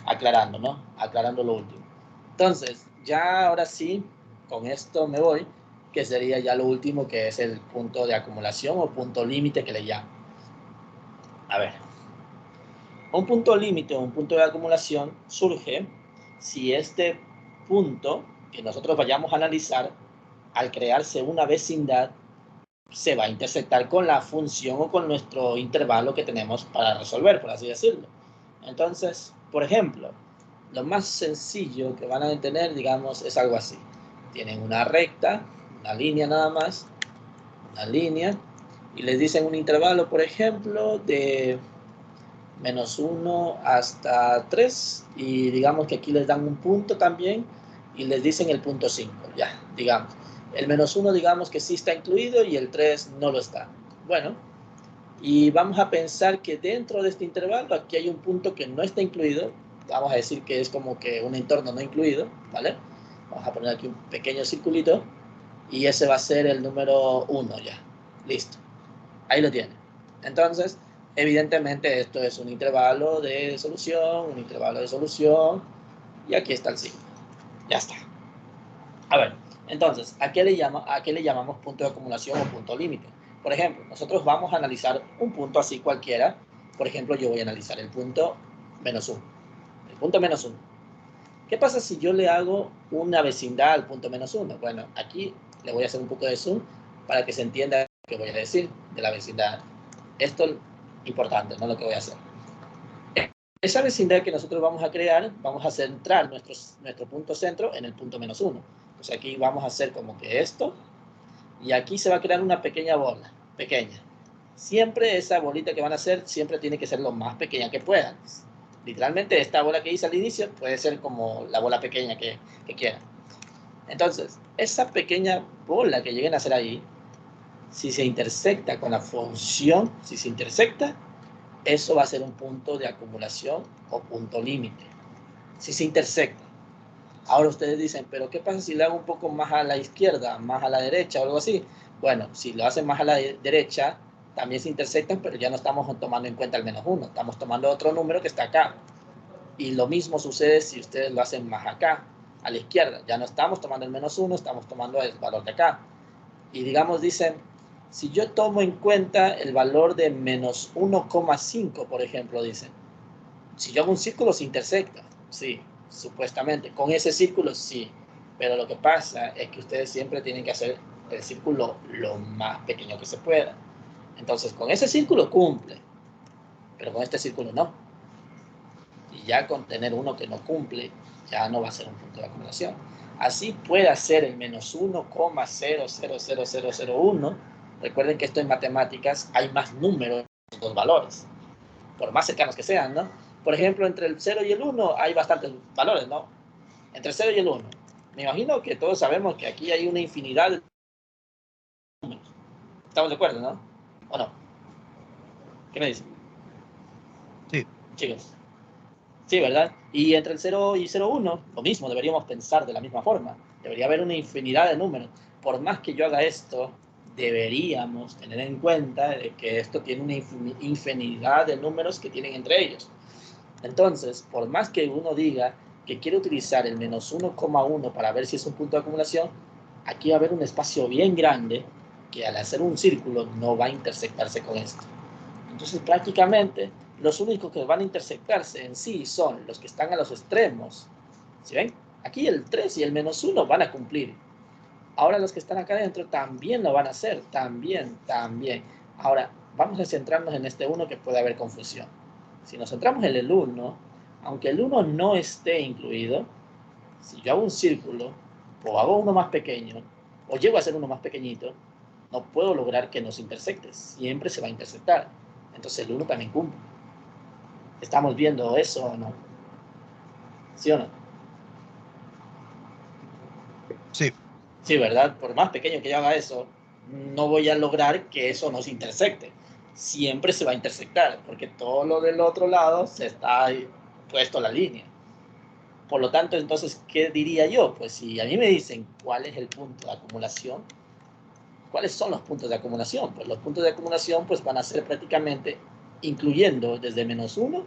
Aclarando, ¿no? Aclarando lo último. Entonces, ya ahora sí, con esto me voy, que sería ya lo último, que es el punto de acumulación o punto límite que le llamo. A ver. Un punto límite o un punto de acumulación surge si este punto que nosotros vayamos a analizar, al crearse una vecindad, se va a intersectar con la función o con nuestro intervalo que tenemos para resolver, por así decirlo. Entonces, por ejemplo, lo más sencillo que van a tener, digamos, es algo así. Tienen una recta, una línea nada más, una línea, y les dicen un intervalo, por ejemplo, de -1 hasta 3, y digamos que aquí les dan un punto también, y les dicen el punto 5, ya, digamos. El -1 digamos que sí está incluido y el 3 no lo está. Bueno, y vamos a pensar que dentro de este intervalo aquí hay un punto que no está incluido. Vamos a decir que es como que un entorno no incluido, ¿vale? Vamos a poner aquí un pequeño circulito y ese va a ser el número 1 ya. Listo. Ahí lo tiene. Entonces, evidentemente esto es un intervalo de solución, y aquí está el signo. Ya está. A ver, entonces, ¿a qué le llamamos punto de acumulación o punto límite? Por ejemplo, nosotros vamos a analizar un punto así cualquiera. Por ejemplo, yo voy a analizar el punto -1. El punto -1. ¿Qué pasa si yo le hago una vecindad al punto -1? Bueno, aquí le voy a hacer un poco de zoom para que se entienda lo que voy a decir de la vecindad. Esto es importante, no lo que voy a hacer. Esa vecindad que nosotros vamos a crear, vamos a centrar nuestro punto centro en el punto -1. Pues aquí vamos a hacer como que esto, y aquí se va a crear una pequeña bola, pequeña. Siempre esa bolita que van a hacer, siempre tiene que ser lo más pequeña que puedan. Literalmente esta bola que hice al inicio puede ser como la bola pequeña que quieran. Entonces, esa pequeña bola que lleguen a hacer ahí, si se intersecta con la función, si se intersecta, eso va a ser un punto de acumulación o punto límite. Si se intersecta. Ahora ustedes dicen, pero ¿qué pasa si le hago un poco más a la izquierda, más a la derecha o algo así? Bueno, si lo hacen más a la derecha, también se intersectan, pero ya no estamos tomando en cuenta el -1, estamos tomando otro número que está acá. Y lo mismo sucede si ustedes lo hacen más acá, a la izquierda. Ya no estamos tomando el -1, estamos tomando el valor de acá. Y digamos, dicen, si yo tomo en cuenta el valor de -1,5, por ejemplo, dicen, si yo hago un círculo se intersecta, sí, supuestamente. Con ese círculo sí, pero lo que pasa es que ustedes siempre tienen que hacer el círculo lo más pequeño que se pueda. Entonces, con ese círculo cumple, pero con este círculo no. Y ya con tener uno que no cumple, ya no va a ser un punto de acumulación. Así puede ser el -1,0000001. Recuerden que esto en matemáticas hay más números de los valores, por más cercanos que sean, ¿no? Por ejemplo, entre el 0 y el 1 hay bastantes valores, ¿no? Entre el 0 y el 1. Me imagino que todos sabemos que aquí hay una infinidad de números. ¿Estamos de acuerdo, no? ¿O no? ¿Qué me dicen? Sí. Chicos. Sí, ¿verdad? Y entre el 0 y 0,1, lo mismo, deberíamos pensar de la misma forma. Debería haber una infinidad de números. Por más que yo haga esto, deberíamos tener en cuenta de que esto tiene una infinidad de números que tienen entre ellos. Entonces, por más que uno diga que quiere utilizar el -1,1 para ver si es un punto de acumulación, aquí va a haber un espacio bien grande que al hacer un círculo no va a intersectarse con esto. Entonces, prácticamente, los únicos que van a intersectarse en sí son los que están a los extremos. ¿Sí ven? Aquí el 3 y el -1 van a cumplir. Ahora los que están acá adentro también lo van a hacer. También. Ahora, vamos a centrarnos en este 1 que puede haber confusión. Si nos centramos en el 1, aunque el 1 no esté incluido, si yo hago un círculo, o hago uno más pequeño, o llego a hacer uno más pequeñito, no puedo lograr que nos intersecte, siempre se va a intersectar. Entonces el 1 también cumple. ¿Estamos viendo eso o no? ¿Sí o no? Sí. Sí, ¿verdad? Por más pequeño que yo haga eso, no voy a lograr que eso nos intersecte. Siempre se va a intersectar, porque todo lo del otro lado se está puesto la línea. Por lo tanto, entonces, ¿qué diría yo? Pues si a mí me dicen cuál es el punto de acumulación, ¿cuáles son los puntos de acumulación? Pues los puntos de acumulación pues, van a ser prácticamente incluyendo desde -1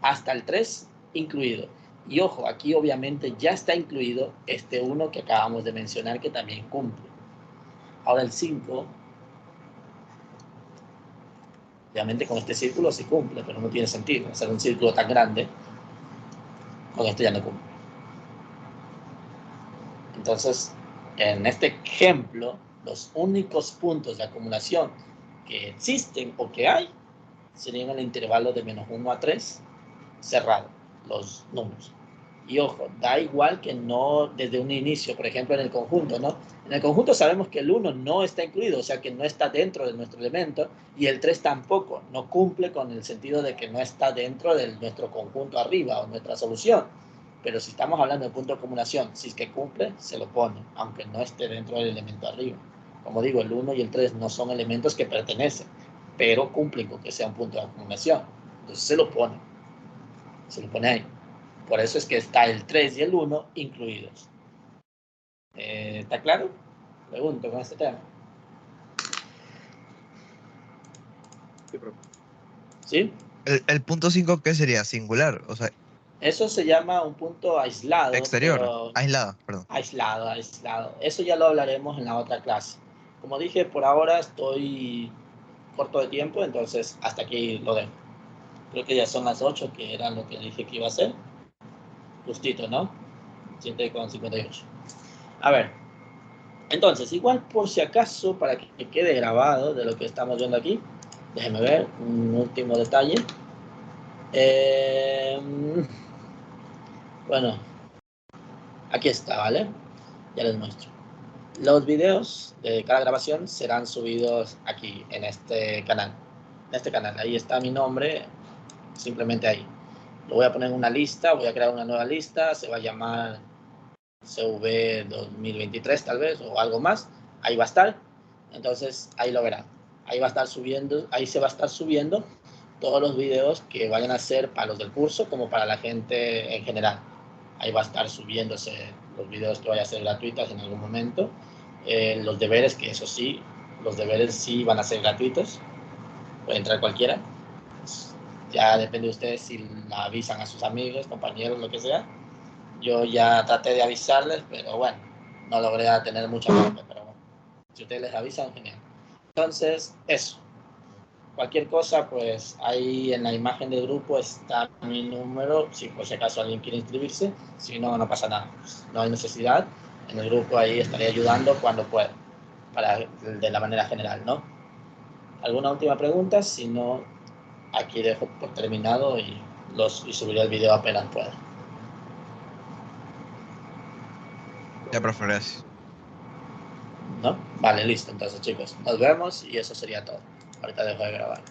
hasta el 3 incluido. Y ojo, aquí obviamente ya está incluido este 1 que acabamos de mencionar que también cumple. Ahora el 5, obviamente con este círculo sí cumple, pero no tiene sentido hacer un círculo tan grande. Con esto ya no cumple. Entonces, en este ejemplo, los únicos puntos de acumulación que existen o que hay serían en el intervalo de -1 a 3 cerrado, los números. Y ojo, da igual que no desde un inicio, por ejemplo en el conjunto, ¿no? En el conjunto sabemos que el 1 no está incluido, o sea que no está dentro de nuestro elemento, y el 3 tampoco, no cumple con el sentido de que no está dentro de nuestro conjunto arriba o nuestra solución. Pero si estamos hablando de punto de acumulación, si es que cumple, se lo pone, aunque no esté dentro del elemento arriba. Como digo, el 1 y el 3 no son elementos que pertenecen, pero cumplen con que sea un punto de acumulación. Entonces se lo pone ahí. Por eso es que está el 3 y el 1 incluidos. ¿Está claro? Pregunto con este tema. Sí, profe. ¿Sí? El punto 5, ¿qué sería? Singular, o sea, Eso se llama un punto aislado, exterior, pero aislado, perdón. aislado. Eso ya lo hablaremos en la otra clase. Como dije, por ahora estoy corto de tiempo, entonces hasta aquí lo dejo. Creo que ya son las 8, que era lo que dije que iba a hacer. Justito, ¿no? 7:58. A ver, entonces, igual por si acaso, para que quede grabado de lo que estamos viendo aquí, déjenme ver un último detalle. Bueno, aquí está, ¿vale? Ya les muestro. Los videos de cada grabación serán subidos aquí, en este canal. En este canal, ahí está mi nombre, simplemente ahí. Lo voy a poner en una lista, voy a crear una nueva lista, se va a llamar CV 2023 tal vez, o algo más. Ahí va a estar. Entonces, ahí lo verán. Ahí va a estar subiendo, ahí se va a estar subiendo todos los videos que vayan a ser para los del curso como para la gente en general. Ahí va a estar subiéndose los videos que vayan a ser gratuitos en algún momento. Los deberes, que eso sí, los deberes sí van a ser gratuitos. Puede entrar cualquiera. Ya depende de ustedes si la avisan a sus amigos, compañeros, lo que sea. Yo ya traté de avisarles, pero bueno, no logré tener mucha suerte, pero bueno, si ustedes les avisan, genial. Entonces, eso. Cualquier cosa, pues ahí en la imagen del grupo está mi número, si por si acaso alguien quiere inscribirse, si no, no pasa nada, pues, no hay necesidad, en el grupo ahí estaré ayudando cuando pueda, de la manera general, ¿no? ¿Alguna última pregunta? Si no, aquí dejo por terminado y subiré el video apenas pueda. Ya, profe, gracias. ¿No? Vale, listo. Entonces, chicos, nos vemos y eso sería todo. Ahorita dejo de grabar.